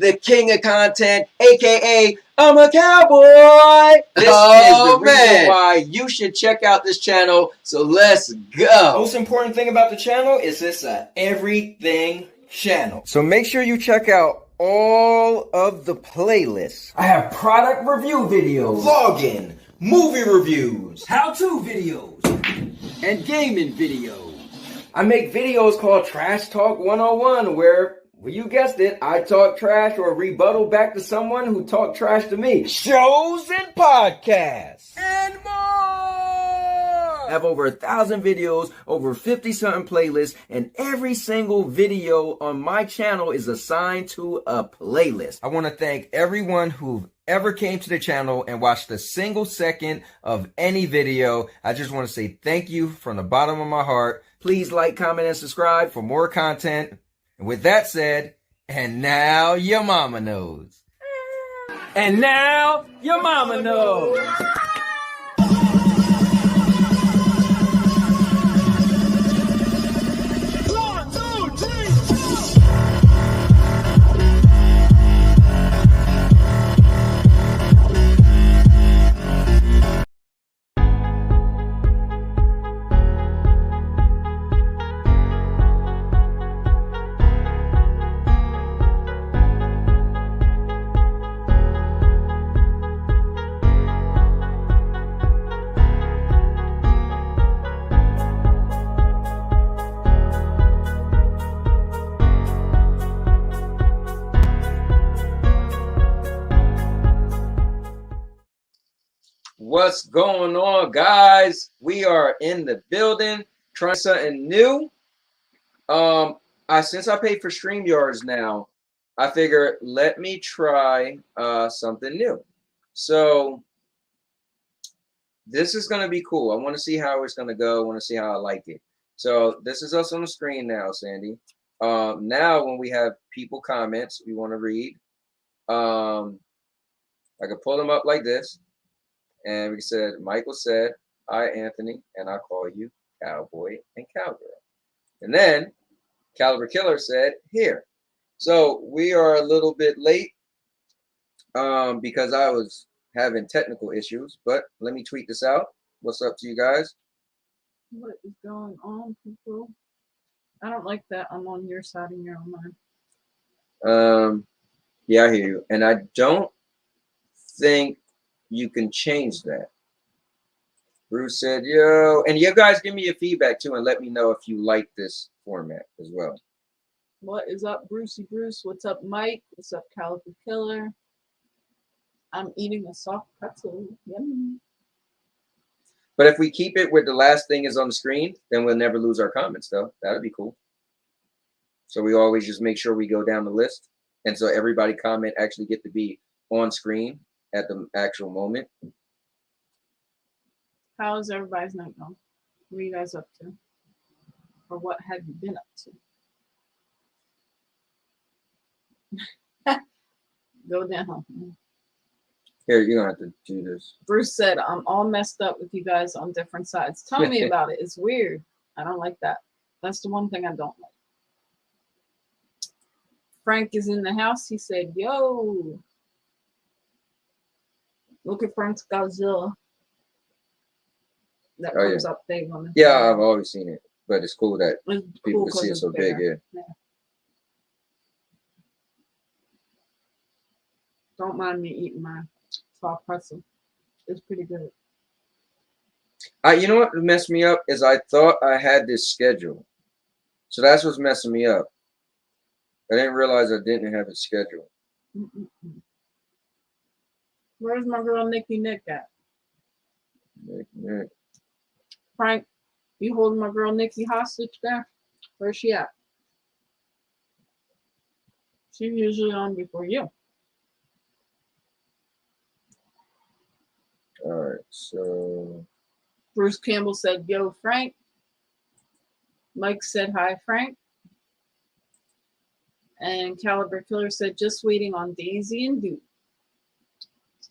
the king of content, aka I'm a cowboy. This is the reason why you should check out this channel. So let's go. Most important thing about the channel is it's a everything channel. So make sure you check out all of the playlists. I have product review videos, vlogging, movie reviews, how-to videos, and gaming videos. I make videos called Trash Talk 101 where, well, you guessed it, I talk trash or rebuttal back to someone who talked trash to me. Shows and podcasts. And more! I have over 1,000 videos, over 50-something playlists, and every single video on my channel is assigned to a playlist. I want to thank everyone who ever came to the channel and watched a single second of any video. I just want to say thank you from the bottom of my heart. Please like, comment, and subscribe for more content. And with that said, and now your mama knows. And now your mama knows. What's going on, guys? We are in the building trying something new. Since I pay for StreamYards now, I figure let me try something new. So this is gonna be cool. I want to see how it's gonna go. I want to see how I like it. So this is us on the screen now, Sandy. Now when we have people comments we want to read, I can pull them up like this. And we said, Michael said, "Hi, Anthony, and I call you Cowboy and Cowgirl." And then Caliber Killer said, "Here." So we are a little bit late because I was having technical issues. But let me tweet this out. What's up to you guys? What is going on, people? I don't like that I'm on your side and you're on mine. Yeah, I hear you. And I don't think you can change that. Bruce said, yo, and you guys give me your feedback too and let me know if you like this format as well. What is up, Brucey Bruce? What's up, Mike? What's up, Caliber Killer? I'm eating a soft pretzel. Yummy. But if we keep it where the last thing is on the screen, then we'll never lose our comments though. That'd be cool. So we always just make sure we go down the list. And so everybody comment actually get to be on screen at the actual moment. How is everybody's night going? What are you guys up to? Or what have you been up to? Go down. Here, you're going to have to do this. Bruce said, I'm all messed up with you guys on different sides. Tell me about it. It's weird. I don't like that. That's the one thing I don't like. Frank is in the house. He said, yo. Look at Frank's Godzilla. That comes up big on the Yeah, I've always seen it, but it's cool that people can see it so big. Yeah. Don't mind me eating my soft pretzel. It's pretty good. You know what messed me up is I thought I had this schedule, so that's what's messing me up. I didn't realize I didn't have it scheduled. Where's my girl Nicky Nick at? Nick. Frank, you holding my girl Nikki hostage there? Where's she at? She's usually on before you. All right, so Bruce Campbell said, yo, Frank. Mike said, hi, Frank. And Caliber Killer said, just waiting on Daisy and Duke.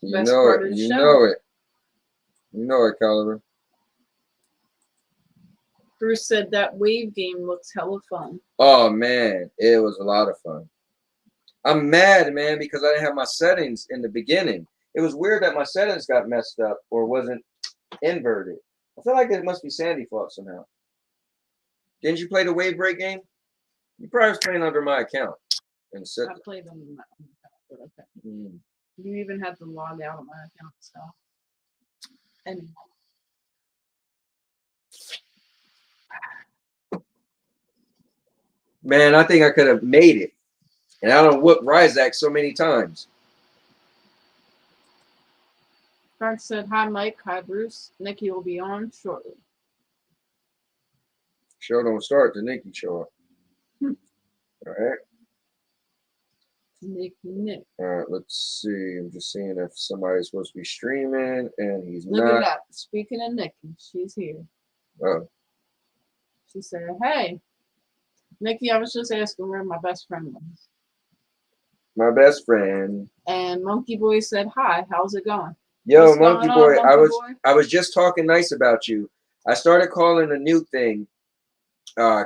You know it. You know it. You know it, Caliber. Bruce said that wave game looks hella fun. Oh man, it was a lot of fun. I'm mad, man, because I didn't have my settings in the beginning. It was weird that my settings got messed up or wasn't inverted. I feel like it must be Sandy fault somehow. Didn't you play the wave break game? You probably was playing under my account. And I played on my account, but okay. You even had to log out of my account, so. Anyway. Man, I think I could have made it. And I don't whoop Ryzak so many times. Frank said, hi, Mike. Hi, Bruce. Nikki will be on shortly. Show don't start till Nikki show up. All right. Nick. All right, let's see. I'm just seeing if somebody's supposed to be streaming, and he's Look not. Look at that. Speaking of Nikki, she's here. Oh. She said, hey, Nikki, I was just asking where my best friend was. My best friend. And Monkey Boy said, hi, how's it going? Yo, What's Monkey going Boy, on, Monkey Boy? I was just talking nice about you. I started calling a new thing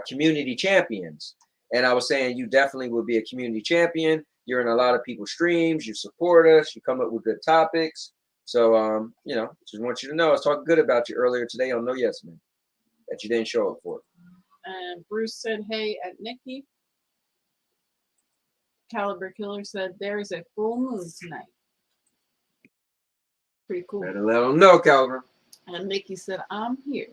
community champions. And I was saying you definitely would be a community champion. You're in a lot of people's streams. You support us. You come up with good topics. So, you know, just want you to know I was talking good about you earlier today on No Yes Man that you didn't show up for. And Bruce said, hey, at Nikki. Caliber Killer said, there is a full moon tonight. Pretty cool. Better let them know, Caliber. And Nikki said, I'm here.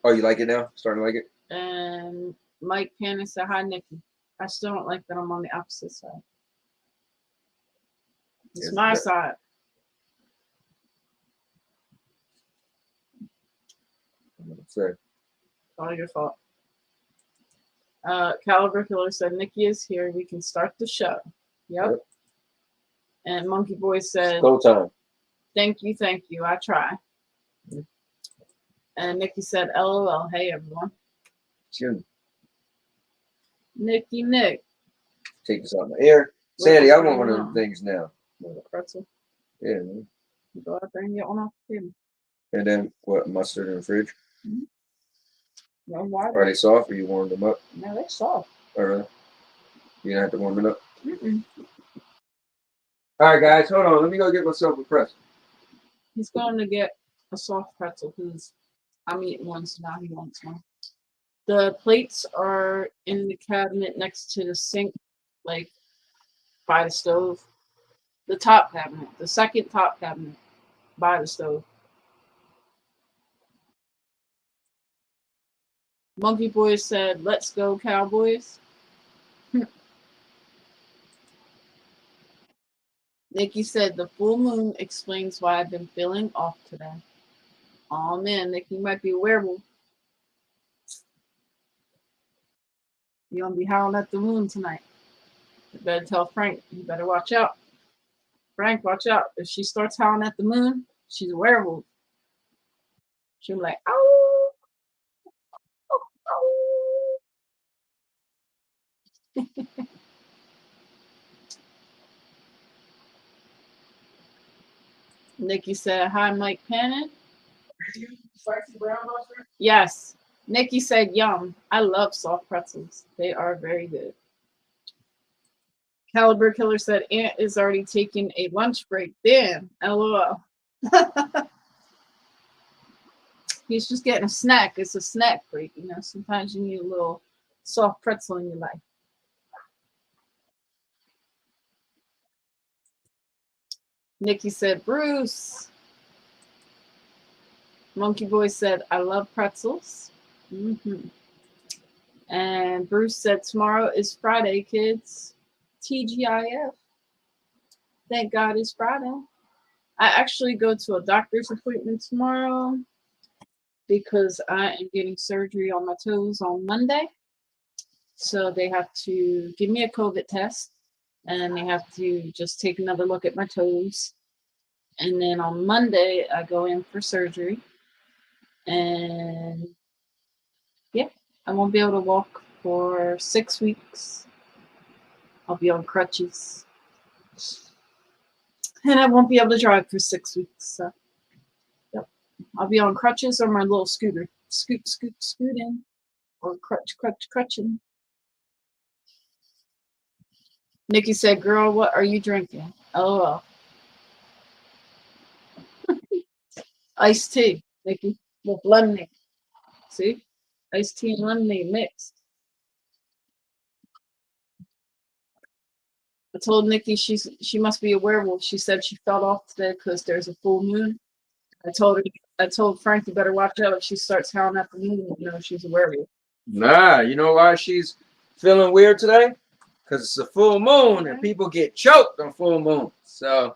Oh, you like it now? Starting to like it? And Mike Cannon said, hi, Nikki. I still don't like that I'm on the opposite side. It's my side. Sorry. All your fault. Caliber Killer said, Nikki is here. We can start the show. Yep. And Monkey Boy said, go time. Thank you. I try. And Nikki said, LOL. Hey, everyone. Excuse me. Nick. Take this out of my ear. Sandy, I want one of them things now. What, a pretzel? Yeah, man. You go out there and get one off the table. And then what? Mustard in the fridge? Mm-hmm. No water. Are they soft or you warmed them up? No, they're soft. Oh, really? You didn't have to warm it up? Mm-mm. All right, guys, hold on. Let me go get myself a pretzel. He's going to get a soft pretzel because I'm eating one, so now he wants one. The plates are in the cabinet next to the sink, like by the stove. The top cabinet, the second top cabinet by the stove. Monkey Boy said, let's go, Cowboys. Nikki said, the full moon explains why I've been feeling off today. Oh man, Nikki might be a werewolf. You're gonna be howling at the moon tonight. You better tell Frank, you better watch out. Frank, watch out. If she starts howling at the moon, she's a werewolf. She'll be like, ow, ow, ow. Nikki said, hi, Mike Cannon. Yes. Nikki said, yum. I love soft pretzels. They are very good. Caliber Killer said, Ant is already taking a lunch break. Damn. LOL. He's just getting a snack. It's a snack break. You know, sometimes you need a little soft pretzel in your life. Nikki said, Bruce. Monkey Boy said, I love pretzels. Mm-hmm. And Bruce said, tomorrow is Friday, kids. TGIF. Thank God it's Friday. I actually go to a doctor's appointment tomorrow because I am getting surgery on my toes on Monday. So they have to give me a COVID test and they have to just take another look at my toes. And then on Monday, I go in for surgery. And yeah, I won't be able to walk for 6 weeks. I'll be on crutches. And I won't be able to drive for 6 weeks. So, yep. I'll be on crutches or my little scooter. Scooting. Or crutching. Nikki said, "Girl, what are you drinking?" LOL. Iced tea, Nikki, with lemonade. See? Iced tea and lemonade mixed. I told Nikki she must be a werewolf. She said she fell off today because there's a full moon. I told Frank, you better watch out if she starts howling at the moon. You know she's a werewolf. Nah, you know why she's feeling weird today? Because it's a full moon and people get choked on full moon. So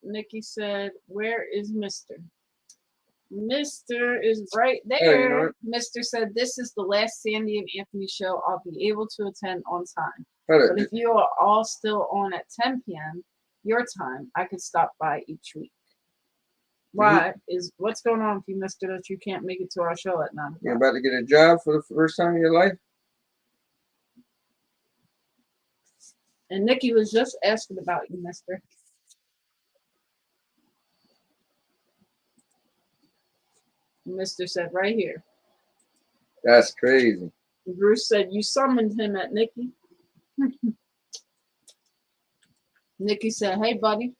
Nikki said, "Where is Mister?" Mister is right there. Hey, you know what? Mister said, "This is the last Sandy and Anthony show I'll be able to attend on time. Hold But if you are all still on at 10 p.m. your time, I could stop by each week." Why is what's going on with you, Mister, that you can't make it to our show at 9 o'clock? You're about to get a job for the first time in your life? And Nikki was just asking about you, Mister. Mister said, "Right here." That's crazy. Bruce said, "You summoned him at Nikki." Nikki said, "Hey, buddy."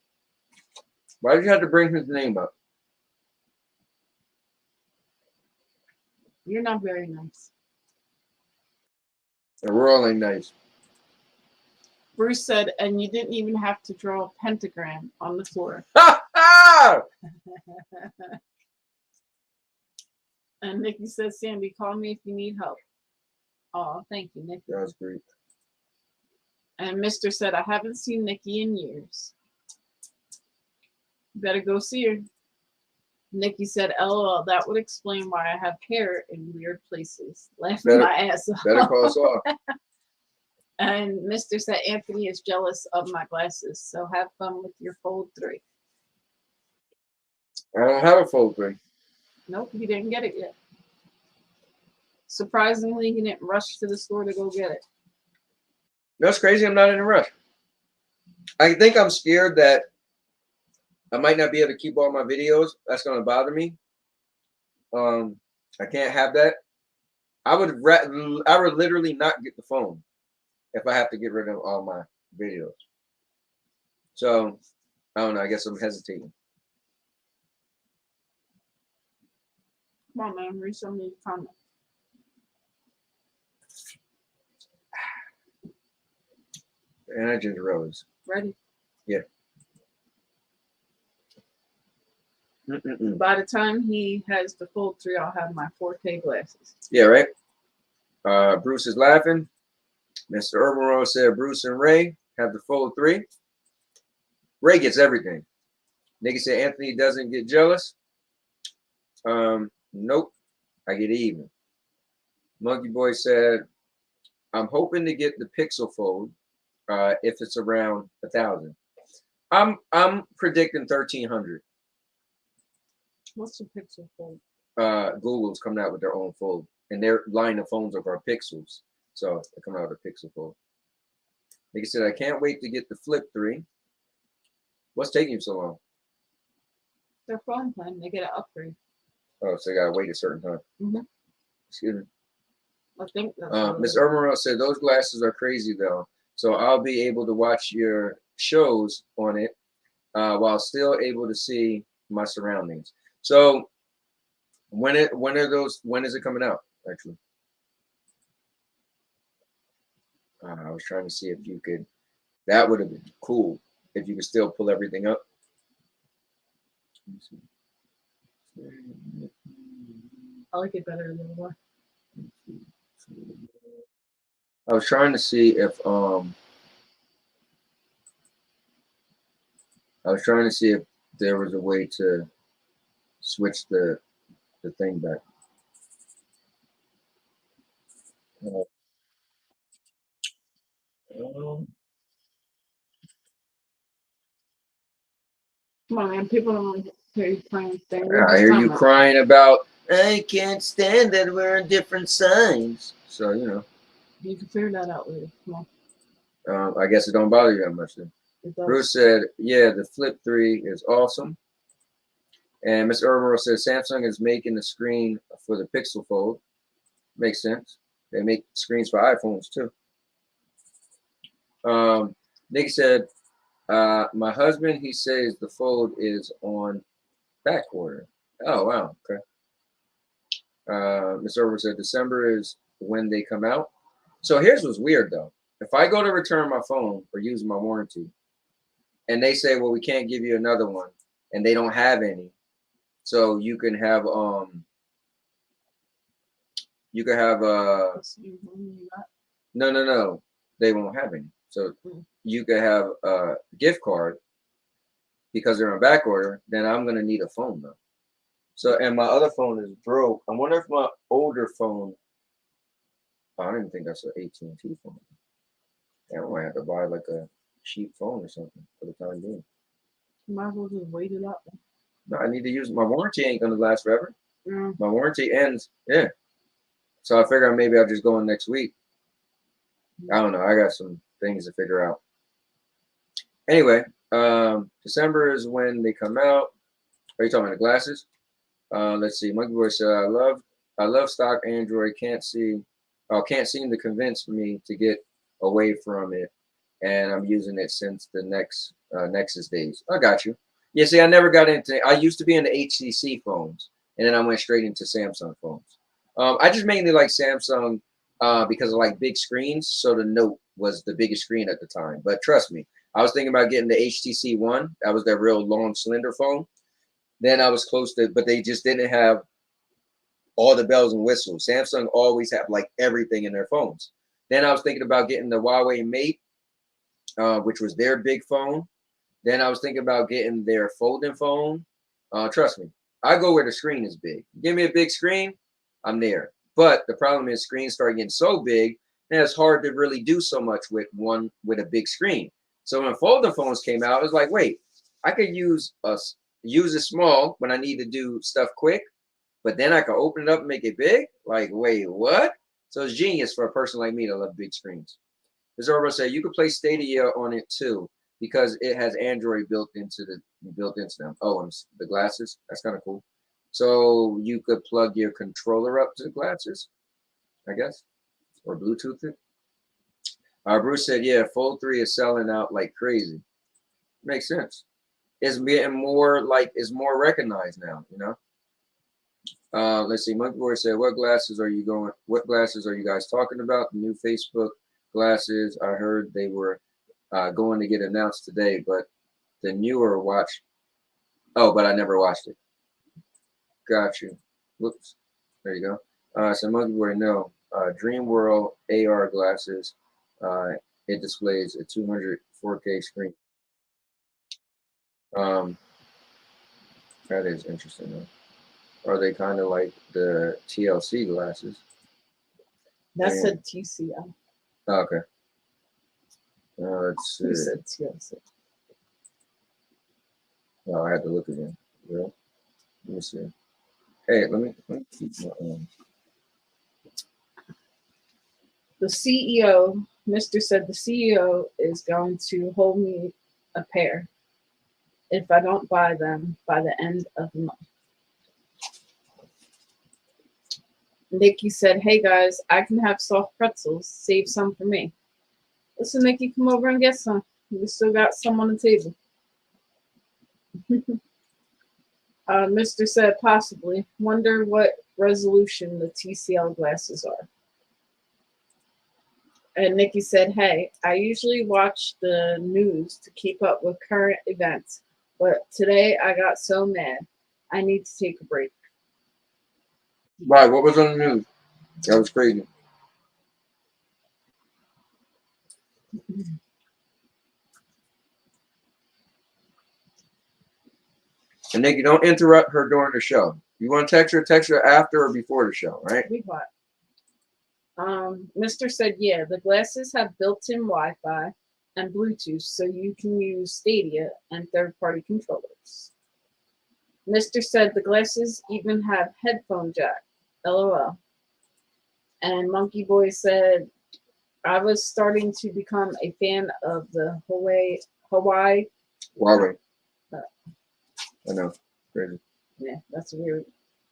Why did you have to bring his name up? You're not very nice. The world ain't nice. Bruce said, "And you didn't even have to draw a pentagram on the floor." And Nikki said, "Sandy, call me if you need help." Oh, thank you, Nikki. That was great. And Mister said, "I haven't seen Nikki in years. You better go see her." Nikki said, "LOL, that would explain why I have hair in weird places." Laughing my ass off. Better call us off. And Mister said, "Anthony is jealous of my glasses, so have fun with your fold 3. I don't have a full thing. Nope, he didn't get it yet. Surprisingly, he didn't rush to the store to go get it. That's crazy. I'm not in a rush. I think I'm scared that I might not be able to keep all my videos. That's going to bother me. I can't have that. I would literally not get the phone if I have to get rid of all my videos. So I don't know. I guess I'm hesitating. Come on, man, read some of these comments. And I ginger rose. Ready? Yeah. By the time he has the fold 3, I'll have my 4K glasses. Yeah, right? Bruce is laughing. Mr. Urban Rose said Bruce and Ray have the fold 3. Ray gets everything. Nikki said Anthony doesn't get jealous. Nope. I get even. Monkey Boy said, I'm hoping to get the Pixel Fold if it's around 1,000. I'm predicting 1,300. What's the Pixel Fold? Google's coming out with their own fold, and their line of phones are Pixels, so they're coming out with a Pixel Fold. Like I said, I can't wait to get the Flip 3. What's taking you so long? Their phone plan. They get an upgrade. Oh, so they gotta wait a certain time. Mm-hmm. Excuse me. I think that's Miss Urban said those glasses are crazy though, so I'll be able to watch your shows on it while still able to see my surroundings. So when is it coming out actually? I was trying to see if you could. That would have been cool if you could still pull everything up. I like it better than what. I was trying to see if there was a way to switch the thing back. Come on, man. People don't want to hear you crying. I hear you crying about, I can't stand that we're on different signs. So, you know. You can figure that out later. Come on. I guess it don't bother you that much then. Bruce said, yeah, the Flip 3 is awesome. And Mr. Urban says Samsung is making the screen for the Pixel Fold. Makes sense. They make screens for iPhones too. Nick said, my husband, he says the fold is on back order. Oh, wow. Okay. Miss Over said December is when they come out. So here's what's weird, though. If I go to return my phone or use my warranty, and they say, well, we can't give you another one, and they don't have any, so you can have no, they won't have any. So you could have a gift card because they're on back order. Then I'm gonna need a phone though. So, and my other phone is broke. I wonder if my older phone. I don't even think that's an AT&T phone. I might have to buy like a cheap phone or something for the time being. Might as well just wait it out. No, I need to use my warranty. Ain't gonna last forever. My warranty ends. Yeah. So I figure maybe I'll just go in next week. I don't know. I got some things to figure out. Anyway, December is when they come out. Are you talking about the glasses? Let's see. Monkey Boy said, I love stock Android. Can't seem to convince me to get away from it, and I'm using it since the Nexus days. I got you. Yeah, see, I never got into. I used to be into HTC phones, and then I went straight into Samsung phones. I just mainly like Samsung because I like big screens. So the Note was the biggest screen at the time. But trust me, I was thinking about getting the HTC One. That was that real long, slender phone. Then I was close to, but they just didn't have all the bells and whistles. Samsung always have like everything in their phones. Then I was thinking about getting the Huawei Mate, which was their big phone. Then I was thinking about getting their folding phone. Trust me, I go where the screen is big. Give me a big screen, I'm there. But the problem is screens start getting so big, and it's hard to really do so much with a big screen. So when folding phones came out, it was like, wait, I could use it small when I need to do stuff quick, but then I can open it up and make it big. Like, wait, what? So it's genius for a person like me to love big screens. As Orbo said, you could play Stadia on it too because it has Android built into them. Oh, and the glasses. That's kind of cool. So you could plug your controller up to the glasses, I guess, or Bluetooth it. Bruce said, yeah, Fold 3 is selling out like crazy. Makes sense. It's getting more recognized now, you know. Let's see. Monkey Boy said, what glasses are you guys talking about? The new Facebook glasses. I heard they were going to get announced today, but the newer watch. Oh, but I never watched it. Got you. Whoops. There you go. So Monkey Boy, no. Dream World AR glasses. It displays a 200 4K screen. That is interesting though. Are they kind of like the TLC glasses? That's a TCL. Oh, okay. Let's see. You said TLC. Oh, I had to look again. Real? Let me see. Hey, let me keep my The CEO, Mr. said the CEO is going to hold me a pair if I don't buy them by the end of the month. Nikki said, hey guys, I can have soft pretzels. Save some for me. Listen, Nikki, come over and get some. We still got some on the table. Mr. said, possibly. Wonder what resolution the TCL glasses are. And Nikki said, hey, I usually watch the news to keep up with current events, but today I got so mad. I need to take a break. Right, what was on the news? That was crazy. And Nikki, don't interrupt her during the show. You want to text her after or before the show, right? Be quiet. Mr. said, yeah, the glasses have built-in Wi-Fi and Bluetooth, so you can use Stadia and third-party controllers. Mr. said the glasses even have headphone jack. LOL. And Monkey Boy said, I was starting to become a fan of the Huawei. I know. Crazy. Yeah, that's a weird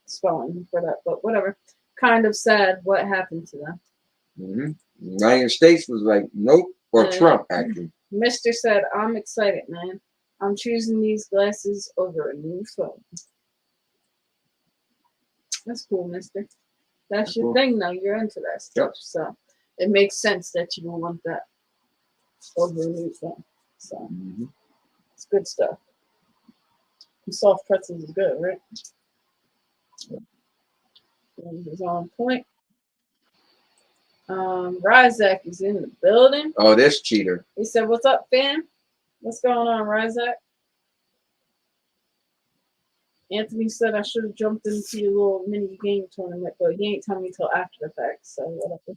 spelling for that, but whatever. Kind of sad what happened to them. Mm-hmm. United States was like, nope. Or Trump, actually. Mr. said, I'm excited, man. I'm choosing these glasses over a new phone. That's cool, mister. That's your thing, though. You're into that stuff. Yep. So it makes sense that you don't want that over a new phone. So it's good stuff. And soft pretzels is good, right? Is on point. Ryzak is in the building. Oh, this cheater. He said, "What's up, fam? What's going on, Ryzak?" Anthony said I should have jumped into your little mini game tournament, but he ain't telling me till after the fact, so whatever.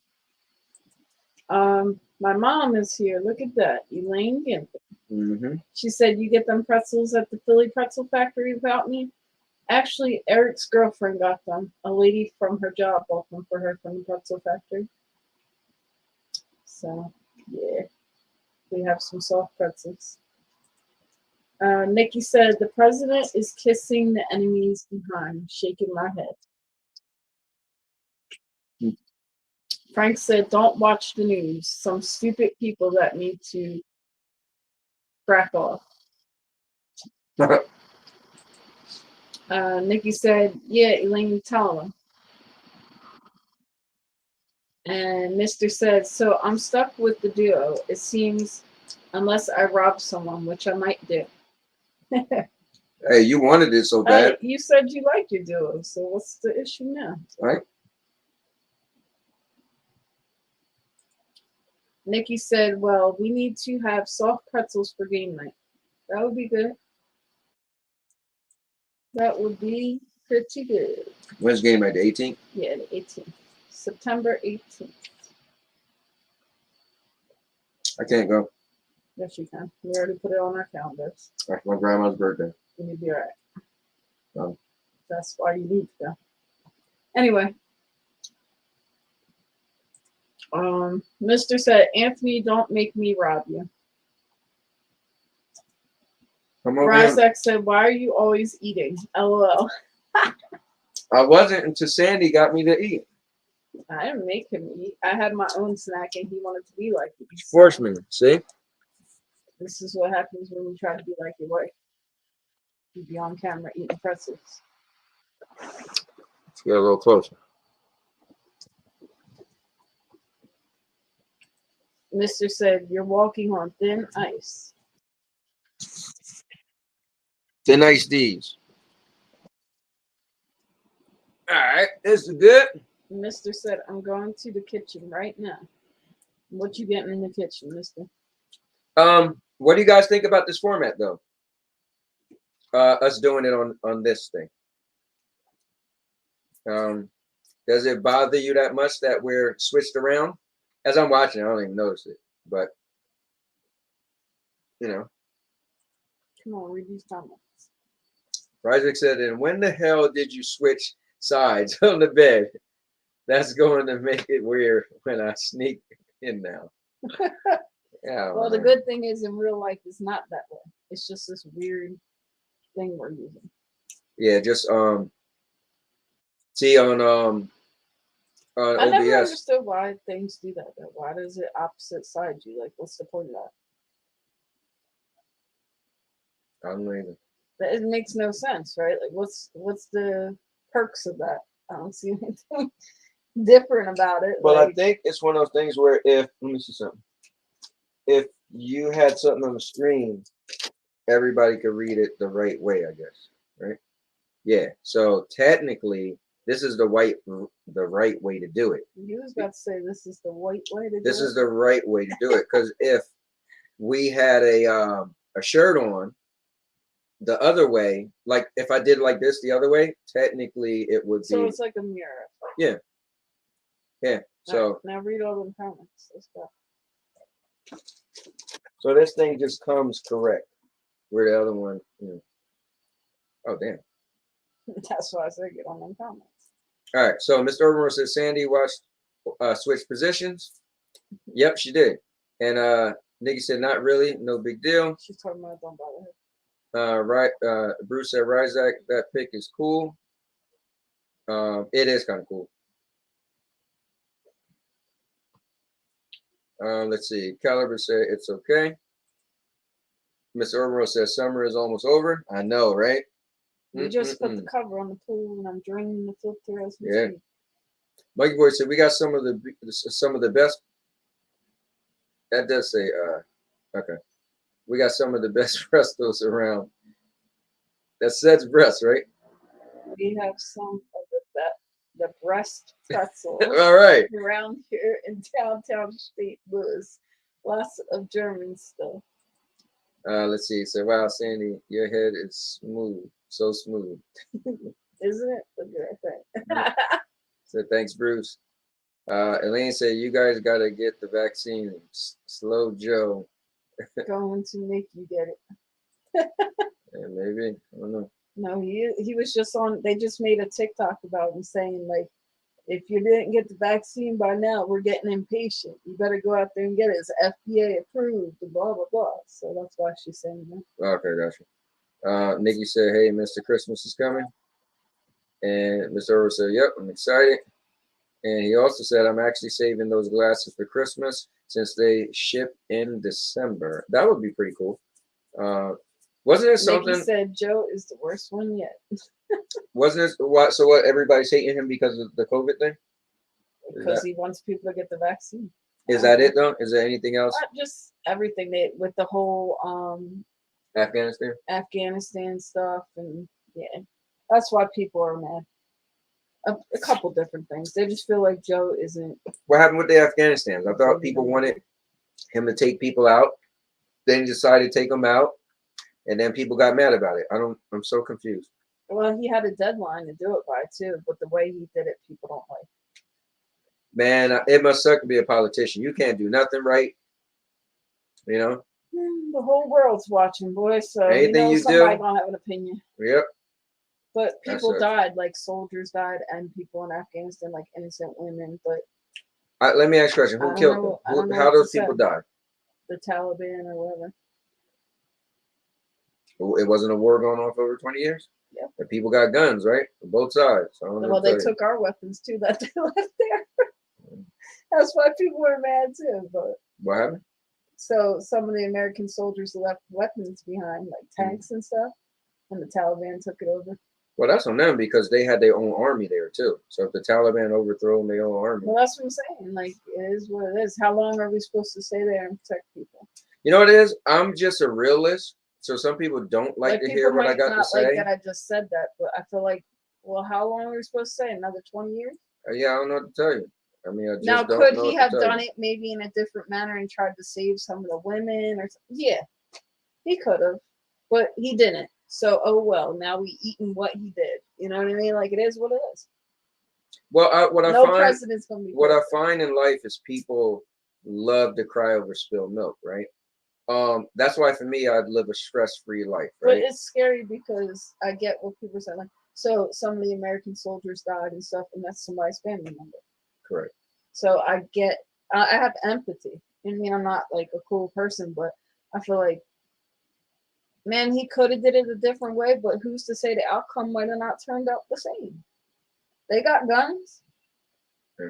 My mom is here. Look at that, Elaine Gimpel. She said, "You get them pretzels at the Philly Pretzel Factory without me?" Actually, Eric's girlfriend got them. A lady from her job bought them for her from the pretzel factory. So, yeah, we have some soft pretzels. Nikki said, the president is kissing the enemies behind, shaking my head. Frank said, don't watch the news. Some stupid people that need to crack off. Nikki said, yeah, Elaine, tell him. And Mr. said, so I'm stuck with the duo. It seems, unless I rob someone, which I might do. Hey, you wanted it so bad. You said you like your duo, so what's the issue now? Right. Nikki said, well, we need to have soft pretzels for game night. That would be good. That would be pretty good. When's game night? The 18th? Yeah, the 18th. September 18th. I can't go. Yes, you can. We already put it on our calendars. That's my grandma's birthday. You'll be all right. That's why you need to go. Anyway. Mr. said, Anthony, don't make me rob you. Ryzak said, why are you always eating? LOL. I wasn't until Sandy got me to eat. I didn't make him eat. I had my own snack and he wanted to be like me. Forced me, see? This is what happens when you try to be like your wife. You be on camera eating pretzels. Let's get a little closer. Mr. said, you're walking on thin ice. Thin ice D's. All right, this is good. Mr. said, I'm going to the kitchen right now. What you getting in the kitchen, mister? What do you guys think about this format, though? Us doing it on this thing. Does it bother you that much that we're switched around? As I'm watching, I don't even notice it, but you know. Come on, read these comments. Ryzak said, and when the hell did you switch sides on the bed? That's going to make it weird when I sneak in now. Yeah. Well, the good thing is in real life it's not that way. It's just this weird thing we're using. Yeah, just see on OBS. I never understood why things do that though. Why does it opposite side you? Like, what's the point of that? I don't know either. It makes no sense, right? Like, what's the perks of that? I don't see anything different about it. Well, like, I think it's one of those things where let me see something. If you had something on the screen, everybody could read it the right way, I guess, right? Yeah. So technically, this is the right way to do it. You was about to say this is the right way to do it. This is the right way to do it, because if we had a shirt on the other way, like if I did like this the other way, technically it would be. So it's like a mirror. Yeah. Yeah. So right, now read all the comments. Let's go. So this thing just comes correct, where the other one, Oh, damn. That's why I said get on them comments. All right. So Mr. Overmore says Sandy watched switch positions. Yep, she did. And Nikki said not really, no big deal. She's talking about don't bother her. Right. Bruce said Ryzak, that pick is cool. It is kind of cool. Let's see. Caliber said it's okay. Miss Urban says summer is almost over. I know, right? We just put the cover on the pool, and I'm draining the filter as we speak. Mikey Boy said we got some of the best. That does say okay. We got some of the best restos around. That says breast, right? We have some of the breast pretzels. All right. Around here in downtown St. Louis. Lots of German stuff. Let's see. So wow, Sandy, your head is smooth. So smooth. Isn't it? Look at that thing. So thanks, Bruce. Elaine said you guys gotta get the vaccine. Slow Joe. Going to make you get it. Yeah, maybe. I don't know. No, he was just on. They just made a TikTok about him saying like, if you didn't get the vaccine by now, we're getting impatient. You better go out there and get it. It's FDA approved. Blah blah blah. So that's why she's saying that. Okay, gotcha. Nikki said, "Hey, Mr. Christmas is coming," and Mr. Earl said, "Yep, I'm excited." And he also said, "I'm actually saving those glasses for Christmas since they ship in December." That would be pretty cool. Wasn't it something? Nikki said Joe is the worst one yet. Wasn't it what? So what? Everybody's hating him because of the COVID thing? Because he wants people to get the vaccine. Is that it though? Is there anything else? Not just everything with the whole Afghanistan stuff, and yeah, that's why people are mad. A couple different things. They just feel like Joe isn't. What happened with the Afghanistans? I thought people wanted him to take people out. Then he decided to take them out, and then people got mad about it. I'm so confused. Well, he had a deadline to do it by too, but the way he did it, people don't like. Man, it must suck to be a politician. You can't do nothing right. You know. The whole world's watching, boy. So anything somebody gonna have an opinion. Yep. But people died, like soldiers died, and people in Afghanistan, like innocent women. But let me ask you a question: who killed them? How those people died? The Taliban or whatever. It wasn't a war going on for over 20 years. Yeah. The people got guns, right? On both sides. Well, they took our weapons too that they left there. That's why people were mad too. But what happened? So some of the American soldiers left weapons behind, like tanks and stuff, and the Taliban took it over. Well, that's on them because they had their own army there too. So if the Taliban overthrow their own army, well, that's what I'm saying. Like, it is what it is. How long are we supposed to stay there and protect people? You know what it is? I'm just a realist. So some people don't like to hear what I got to say. Like that I just said that, but I feel like, well, how long are we supposed to say? Another 20 years? Yeah, I don't know what to tell you. I mean, I just now, don't could know he have done it maybe in a different manner and tried to save some of the women or something? Yeah, he could have, but he didn't. So, oh well. Now we eating what he did. You know what I mean? Like, it is what it is. Well, president's gonna be what I find in life is people love to cry over spilled milk, right? That's why for me, I'd live a stress-free life, right? But it's scary because I get what people say. Like, so some of the American soldiers died and stuff, and that's somebody's family member. Correct. So I have empathy. I mean, I'm not like a cool person, but I feel like, man, he could have did it a different way, but who's to say the outcome might have not turned out the same? They got guns. Yeah.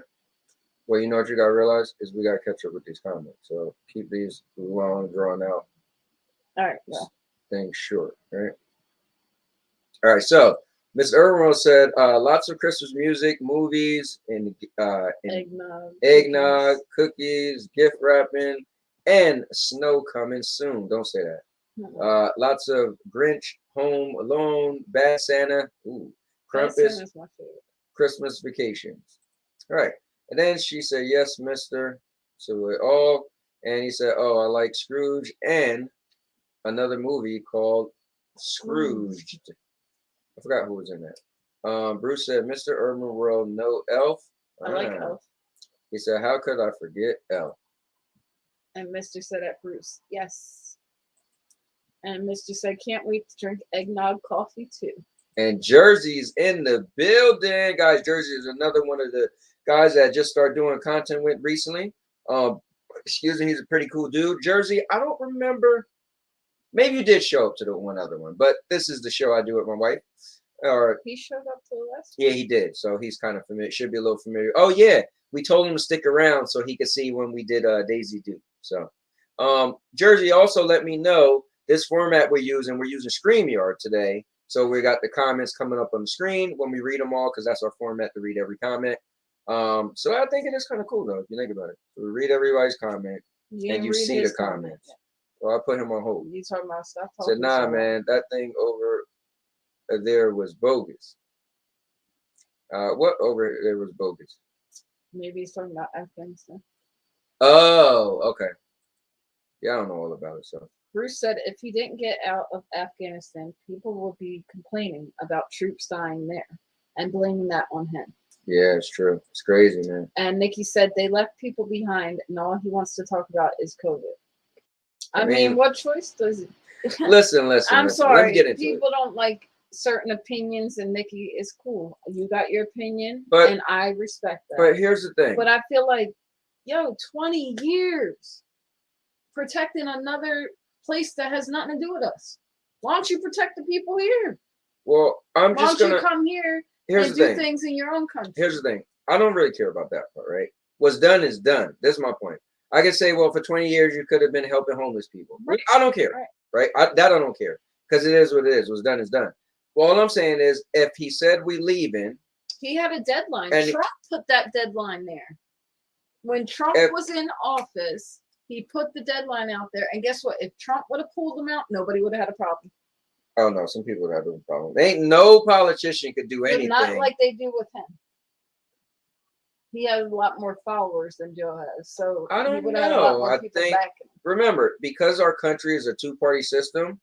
Well, you know what you gotta realize is we gotta catch up with these comments. So keep these long, drawn out. All right. Well. Things short, right? All right. So Miss Irwin said, lots of Christmas music, movies, and eggnog, cookies, gift wrapping, and snow coming soon. Don't say that. Lots of Grinch, Home Alone, Bad Santa, Krampus, Christmas vacations. All right. And then she said, yes, mister. So we all, and he said, oh, I like Scrooge and another movie called Scrooged. I forgot who was in that. Bruce said, Mr. Urban World, no Elf. I like Elf. He said, how could I forget Elf? And Mr. said at Bruce, yes. And Mr. said, can't wait to drink eggnog coffee too. And Jersey's in the building. Guys, Jersey is another one of the guys that I just started doing content with recently. Excuse me, he's a pretty cool dude. Jersey, I don't remember. Maybe you did show up to the one other one, but this is the show I do with my wife. He showed up to the last one? Yeah, he did. So he's kind of familiar. Should be a little familiar. Oh, yeah. we told him to stick around so he could see when we did Daisy Duke. So Jersey also let me know this format we're using StreamYard today. So we got the comments coming up on the screen when we read them all, because that's our format to read every comment. So I think it is kind of cool though, if you think about it. So we read everybody's comment and you see the comments. Yeah. Well, I put him on hold. You talking about stuff? I said, nah, man, that thing over there was bogus. What over there was bogus? Maybe he's talking about Afghanistan. Oh, okay. Yeah, I don't know all about it. So Bruce said if he didn't get out of Afghanistan, people will be complaining about troops dying there and blaming that on him. yeah, it's true. It's crazy, man. And Nikki said they left people behind, and all he wants to talk about is COVID. I mean, what choice does it? Listen. I'm sorry. Let me get into people don't like certain opinions, and Nikki is cool. You got your opinion, but, and I respect that. But here's the thing. But I feel like, 20 years protecting another place that has nothing to do with us. Why don't you protect the people here? Well, Why don't you come here and do things in your own country? Here's the thing. I don't really care about that part, right? What's done is done. That's my point. I can say, well, for 20 years, you could have been helping homeless people. Right. I don't care, right? I don't care, because it is what it is. What's done is done. Well, all I'm saying is, if he said we leaving. He had a deadline. Trump put that deadline there. When Trump was in office, he put the deadline out there. And guess what? If Trump would have pulled them out, nobody would have had a problem. Oh, no. Some people would have a problem. Ain't no politician could do anything. But not like they do with him. He has a lot more followers than Joe has. So I don't know. I think, remember, because our country is a two-party system,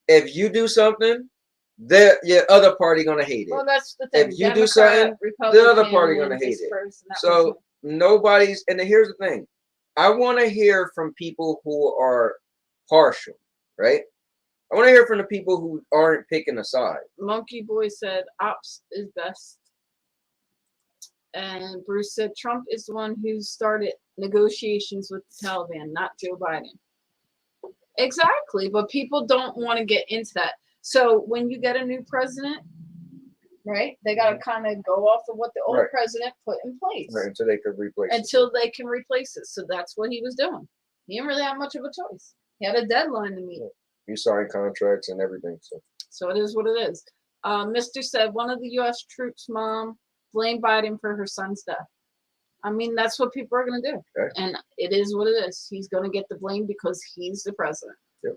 if you do something, the other party going to hate it. Well, that's the thing. If you do something, the other party going to hate it. So nobody's, and here's the thing. I want to hear from people who are partial, right? I want to hear from the people who aren't picking a side. Monkey Boy said ops is best. And Bruce said Trump is the one who started negotiations with the Taliban, not Joe Biden. Exactly, but people don't want to get into that. So when you get a new president, right, they got to kind of go off of what the old president put in place. Right, until they can replace it. Until they can replace it. So that's what he was doing. He didn't really have much of a choice. He had a deadline to meet. He signed contracts and everything. So it is what it is. Mr. said one of the U.S. troops' mom blamed Biden for her son's death. I mean, that's what people are going to do. Okay. And it is what it is. He's going to get the blame because he's the president. Yep.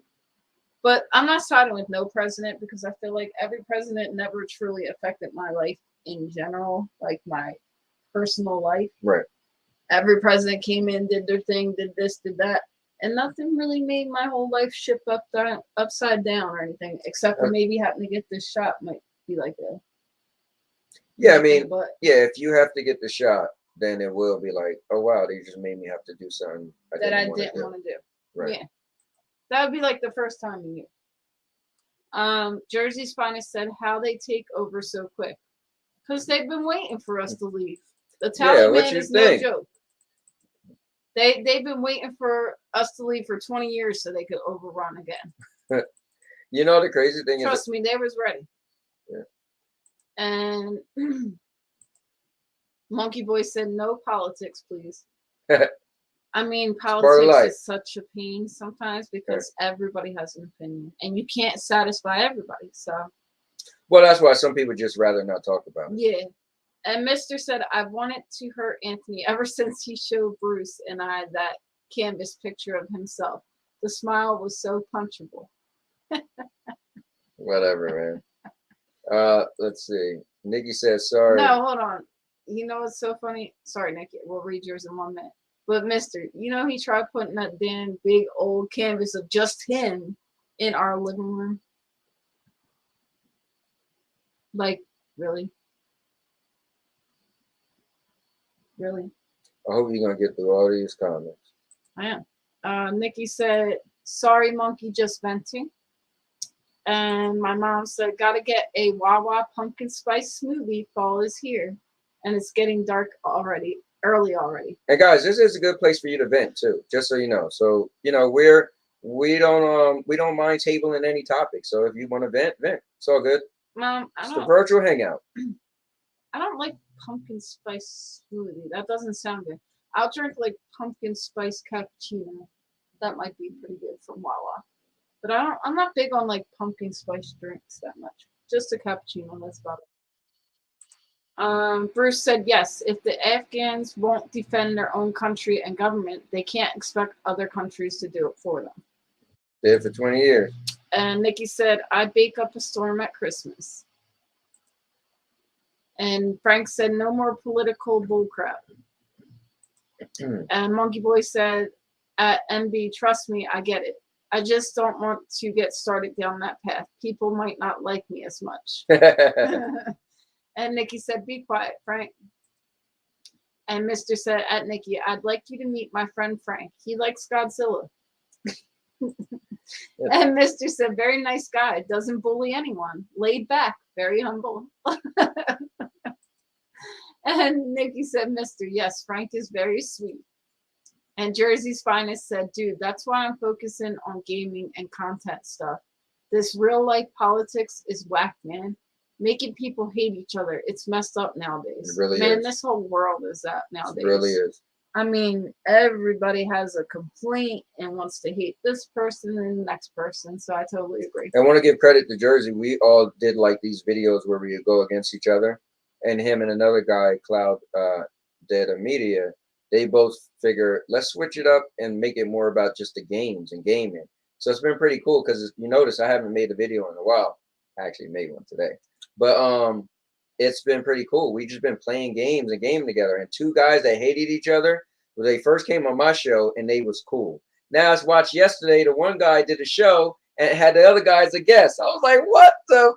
But I'm not siding with no president, because I feel like every president never truly affected my life in general, like my personal life. Right. Every president came in, did their thing, did this, did that. And nothing really made my whole life shift upside down or anything, except for maybe having to get this shot might be like that. Yeah, I mean, if you have to get the shot, then it will be like, oh, wow, they just made me have to do something I didn't want to do. Right. Yeah. That would be like the first time in years. Jersey's Finest said how they take over so quick. Because they've been waiting for us to leave. The Taliban is no joke. They've been waiting for us to leave for 20 years so they could overrun again. You know, the crazy thing is... Trust me, they was ready. Yeah. And Monkey Boy said, no politics, please. I mean, politics is such a pain sometimes because everybody has an opinion. And you can't satisfy everybody. So, well, that's why some people just rather not talk about it. Yeah. And Mr. said, I've wanted to hurt Anthony ever since he showed Bruce and I that canvas picture of himself. The smile was so punchable. Whatever, man. Let's see. Nikki says, sorry. No, hold on. You know what's so funny? Sorry, Nikki. We'll read yours in 1 minute. But Mr., you know he tried putting that damn big old canvas of just him in our living room? Like, really? Really? I hope you're going to get through all these comments. I am. Nikki said, sorry, monkey, just venting. And my mom said, gotta get a Wawa pumpkin spice smoothie. Fall is here. And it's getting dark already, early already. And guys, this is a good place for you to vent too, just so you know. So, you know, we don't mind tabling any topic. So if you want to vent. It's all good. Mom, it's the virtual hangout. I don't like pumpkin spice smoothie. That doesn't sound good. I'll drink like pumpkin spice cappuccino. That might be pretty good from Wawa. But I'm not big on like pumpkin spice drinks that much. Just a cappuccino, that's about it. Bruce said yes. If the Afghans won't defend their own country and government, they can't expect other countries to do it for them. Did for 20 years. And Nikki said, I bake up a storm at Christmas. And Frank said, no more political bullcrap. And Monkey Boy said, at MB, trust me, I get it. I just don't want to get started down that path. People might not like me as much. And Nikki said, be quiet, Frank. And Mr. said, at Nikki, I'd like you to meet my friend Frank. He likes Godzilla. And Mr. said, very nice guy. Doesn't bully anyone. Laid back. Very humble. And Nikki said, Mr. Yes, Frank is very sweet. And Jersey's Finest said, dude, that's why I'm focusing on gaming and content stuff. This real life politics is whack, man. Making people hate each other. It's messed up nowadays. It really man, is. This whole world is that nowadays. It really is. I mean, everybody has a complaint and wants to hate this person and the next person. So I totally agree. I want to give credit to Jersey. We all did like these videos where we would go against each other. And him and another guy, Cloud, did a media. They both figure, let's switch it up and make it more about just the games and gaming. So it's been pretty cool because you notice I haven't made a video in a while. I actually made one today. But it's been pretty cool. We just been playing games and gaming together. And two guys that hated each other, when they first came on my show, and they was cool. Now I watched yesterday, the one guy did a show and had the other guy as a guest. I was like, what the?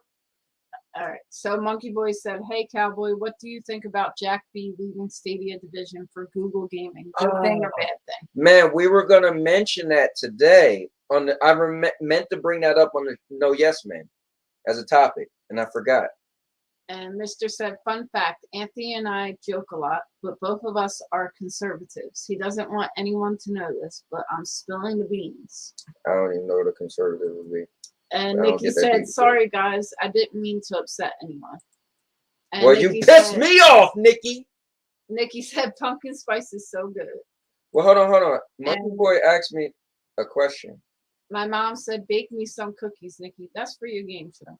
All right. So Monkey Boy said, hey, Cowboy, what do you think about Jack B leaving Stadia division for Google Gaming? Good thing or bad thing? Man, we were going to mention that today. Meant to bring that up on the No Yes Man as a topic, and I forgot. And Mr. said, fun fact, Anthony and I joke a lot, but both of us are conservatives. He doesn't want anyone to know this, but I'm spilling the beans. I don't even know what a conservative would be. And Nikki said, sorry, guys, I didn't mean to upset anyone. And well, Nikki you pissed me off, Nikki. Nikki said, pumpkin spice is so good. Well, hold on. Monkey Boy asked me a question. My mom said, bake me some cookies, Nikki. That's for your game show.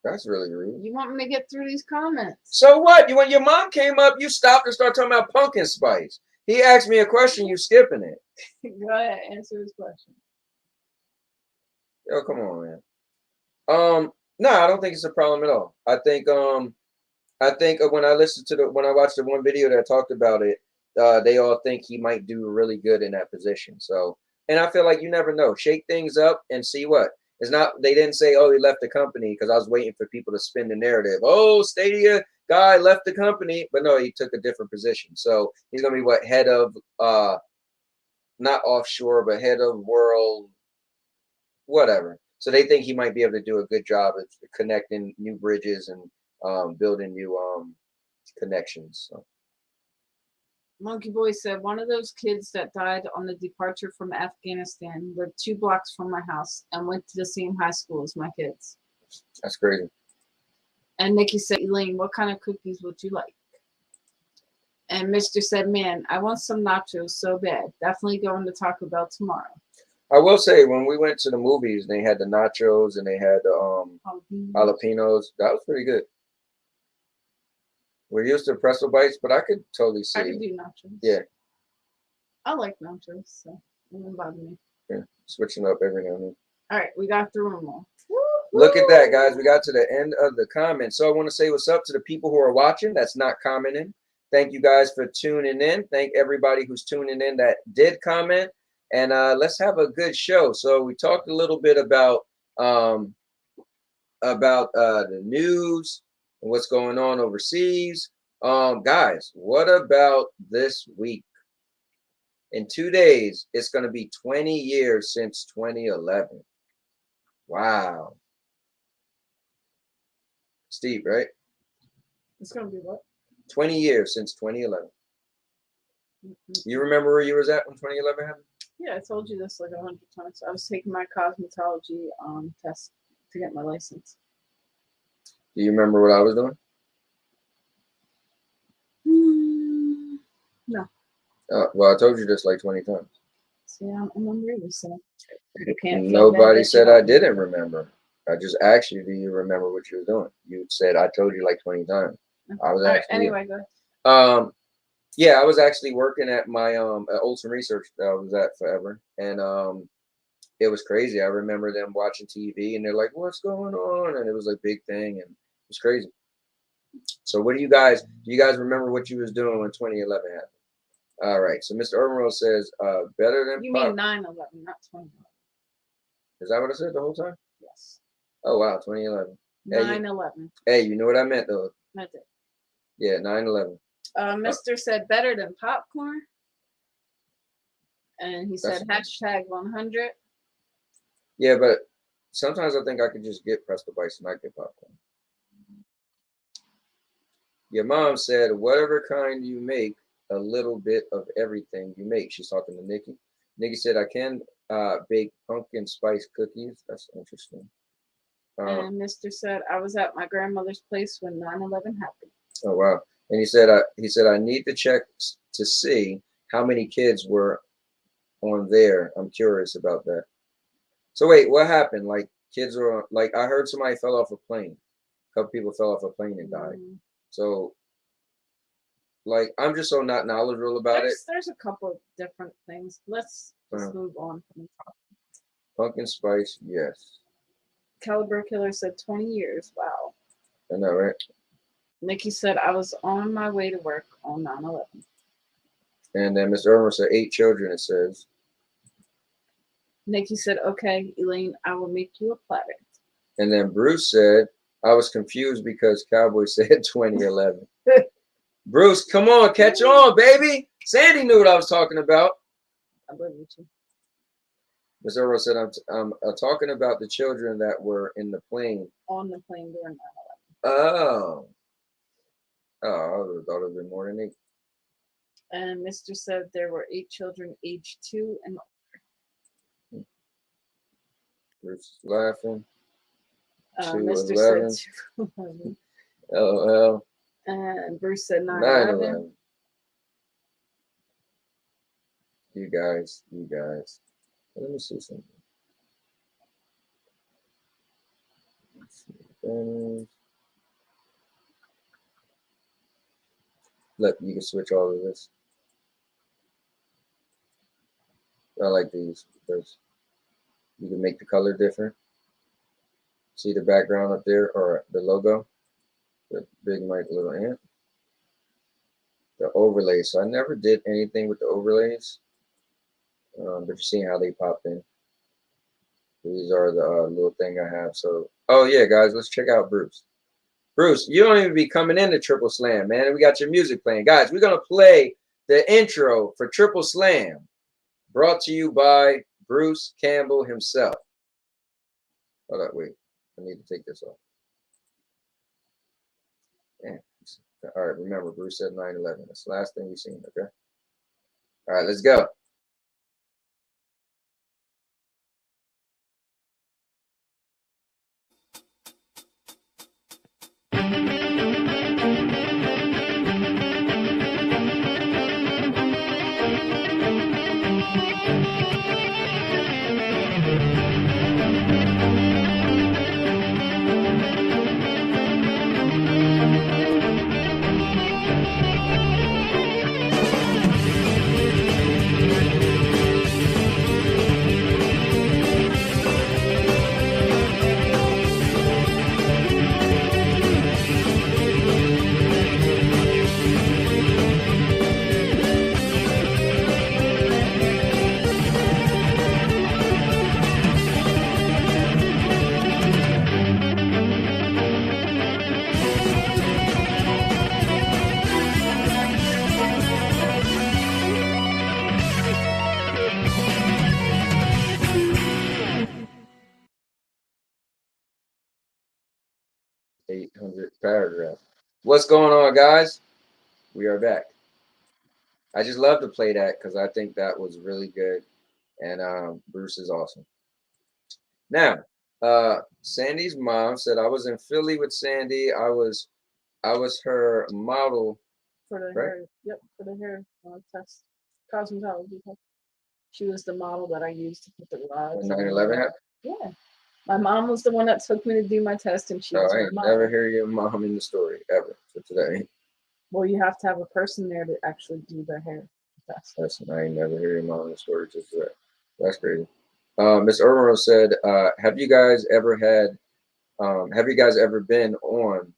That's really rude. You want me to get through these comments? So what? When your mom came up, you stopped and started talking about pumpkin spice. He asked me a question, you skipping it. Go ahead, answer his question. Yo, come on, man. No, I don't think it's a problem at all. I think when I watched the one video that talked about it, they all think he might do really good in that position. So, and I feel like you never know. Shake things up and see what. It's not, they didn't say, oh, he left the company, because I was waiting for people to spin the narrative. Oh, Stadia guy left the company. But no, he took a different position. So he's going to be what, head of, not offshore, but head of world, whatever. So they think he might be able to do a good job of connecting new bridges and building new connections. So. Monkey Boy said, one of those kids that died on the departure from Afghanistan lived 2 blocks from my house and went to the same high school as my kids. That's crazy. And Nikki said, Elaine, what kind of cookies would you like? And Mr. said, man, I want some nachos so bad. Definitely going to Taco Bell tomorrow. I will say, when we went to the movies, they had the nachos and they had the jalapenos. That was pretty good. We're used to pretzel bites, but I could totally see. I could do nachos. Yeah. I like nachos, so it won't bother me. Yeah, switching up every now and then. All right, we got through them all. Look at that, guys. We got to the end of the comments. So I want to say what's up to the people who are watching that's not commenting. Thank you guys for tuning in. Thank everybody who's tuning in that did comment. And let's have a good show. So we talked a little bit about the news and what's going on overseas. Guys, what about this week? In 2 days, it's going to be 20 years since 2011. Wow. Steve, right? It's going to be what? 20 years since 2011. You remember where you was at when 2011 happened? Yeah, I told you this like 100 times. I was taking my cosmetology test to get my license. Do you remember what I was doing? No. Well, I told you this like 20 times. See, I'm unreal, so you can't feel bad Nobody that said you I don't didn't remember. I just asked you, do you remember what you were doing? You said I told you like 20 times. I was All right, asking you. anyway, go ahead. Yeah, I was actually working at my at Olson Research that I was at forever, and it was crazy. I remember them watching TV, and they're like, "What's going on?" And it was a big thing, and it was crazy. So, what do you guys remember what you was doing when 2011 happened? All right. So, Mr. Urban says, "Better than You pop." mean 9/11, not 2011. Is that what I said the whole time? Yes. Oh wow, 2011. 9/11. Hey, you know what I meant though? That's it. Yeah, 9/11. Mr. said better than popcorn. And he said That's- hashtag 100. Yeah, but sometimes I think I could just get Presto Bites and not get popcorn. Your mom said, whatever kind you make, a little bit of everything you make. She's talking to Nikki. Nikki said, I can bake pumpkin spice cookies. That's interesting. And Mr. said, I was at my grandmother's place when 9/11 happened. Oh, wow. And he said, I need to check to see how many kids were on there. I'm curious about that. So wait, what happened? Like kids were like, I heard somebody fell off a plane. A couple people fell off a plane and died. So like, I'm just so not knowledgeable about it. There's a couple of different things. Let's move on from the topic. Pumpkin spice, yes. Caliber Killer said 20 years. Wow. I know, right? Nikki said, I was on my way to work on 9/11. And then Mr. Irma said 8 children, it says. Nikki said, okay, Elaine, I will make you a platter. And then Bruce said, I was confused because Cowboy said 2011. Bruce, come on, catch on, baby. Sandy knew what I was talking about. I love you too. Ms. Irma said, I'm talking about the children that were in the plane. On the plane during 9/11. Oh. Oh, I would have thought it would have been more than 8. And Mr. said there were 8 children aged 2 and older. Bruce is laughing. Mr. 11. said 211. LOL. And Bruce said 9/11. You guys. Let me see something. Look, you can switch all of this. I like these because you can make the color different. See the background up there or the logo? The big Mike little ant. The overlays. So I never did anything with the overlays. But you're seeing how they pop in. These are the little thing I have. So, oh yeah, guys, let's check out Bruce. Bruce, you don't even be coming into Triple Slam, man. We got your music playing. Guys, we're going to play the intro for Triple Slam, brought to you by Bruce Campbell himself. Hold up, wait. I need to take this off. Yeah. All right, remember, Bruce said 9/11. That's the last thing we've seen, okay? All right, let's go. Paragraph. What's going on, guys? We are back. I just love to play that because I think that was really good, and Bruce is awesome. Now, Sandy's mom said I was in Philly with Sandy. I was her model For the right? hair. Yep, for the hair test. Cosmetology test. She was the model that I used to put the rods. 9/11 happened? Yeah. My mom was the one that took me to do my test, and she No, was I my ain't mom. never hear your mom in the story ever for today. Well, you have to have a person there to actually do the hair test. Listen, I ain't never hear your mom in the story just today. That's crazy. Miss Irma said, have you guys ever been on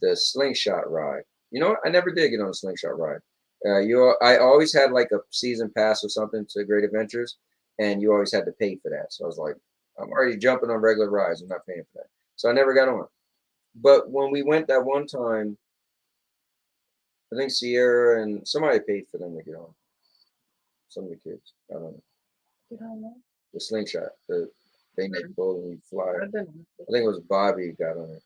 the slingshot ride? You know what? I never did get on a slingshot ride. I always had like a season pass or something to Great Adventures, and you always had to pay for that. So I was like, I'm already jumping on regular rides. I'm not paying for that. So I never got on. But when we went that one time, I think Sierra and somebody paid for them to get on. Some of the kids. I don't know. You don't know? The slingshot, the thing they pull and you fly. I've been I think it was Bobby got on it.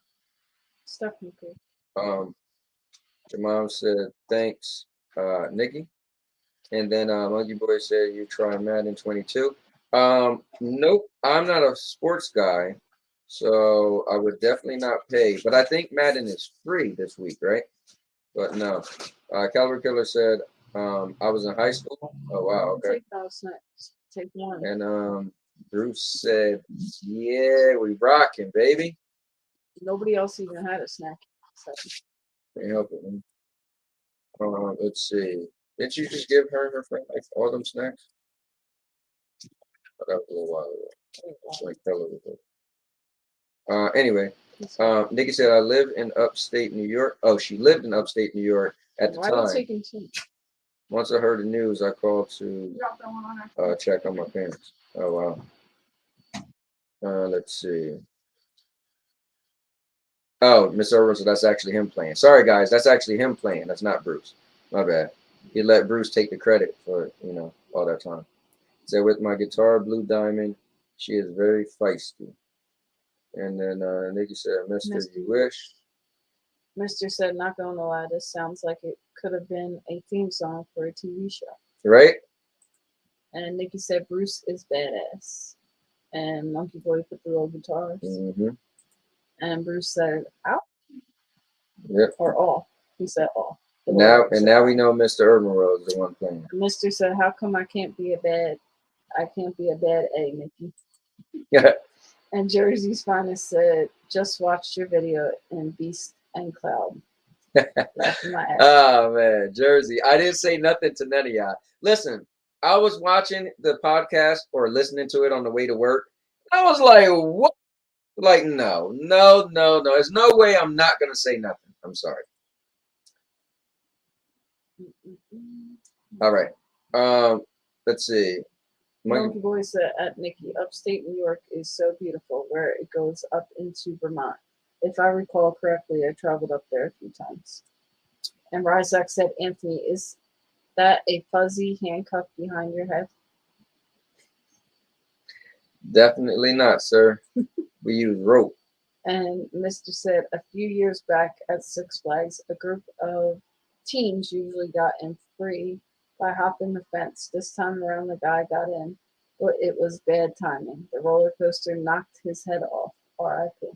Stephanie could. Your mom said thanks, Nikki. And then Monkey Boy said you try Madden 22. Nope, I'm not a sports guy, so I would definitely not pay. But I think Madden is free this week, right? But no. Caliber Killer said I was in high school. Oh wow, okay. Take those next. Take one. And Bruce said, yeah, we rocking, baby. Nobody else even had a snack. So. Can't help it, man. Let's see. Didn't you just give her and her friend like all them snacks? Oh, that was a little while ago. Like tell her with it. Anyway, Nikki said I live in upstate New York. Oh, she lived in upstate New York at the Why are you time. taking two? Once I heard the news, I called to check on my parents. Oh wow. Let's see. Oh, Miss Irwin said that's actually him playing. Sorry, guys, that's actually him playing. That's not Bruce. My bad. He let Bruce take the credit for, all that time. He said, with my guitar, Blue Diamond, she is very feisty. And then Nikki said, Mr. You wish. Mr. said, not gonna lie, this sounds like it could have been a theme song for a TV show. Right? And Nikki said, Bruce is badass. And Monkey Boy put the little guitars. Mm-hmm. And Bruce said, "Ow." Yep. Or all. He said all. Now we know Mr. Urban Rose is the one playing. Mr. said, how come I can't be a bad A, Nikki? Yeah. And Jersey's Finest said, just watched your video in Beast and Cloud. Oh man, Jersey. I didn't say nothing to none of y'all. Listen, I was watching the podcast or listening to it on the way to work. I was like, what? Like, no. There's no way I'm not gonna say nothing. I'm sorry. All right. Let's see. Monkey Boy said at Nikki, upstate New York is so beautiful where it goes up into Vermont. If I recall correctly, I traveled up there a few times. And Ryzak said, Anthony, is that a fuzzy handcuff behind your head? Definitely not, sir. We use rope. And Mr. said, a few years back at Six Flags, a group of teens usually got in free by hopping the fence. This time around, the guy got in, but it was bad timing. The roller coaster knocked his head off. R.I.P.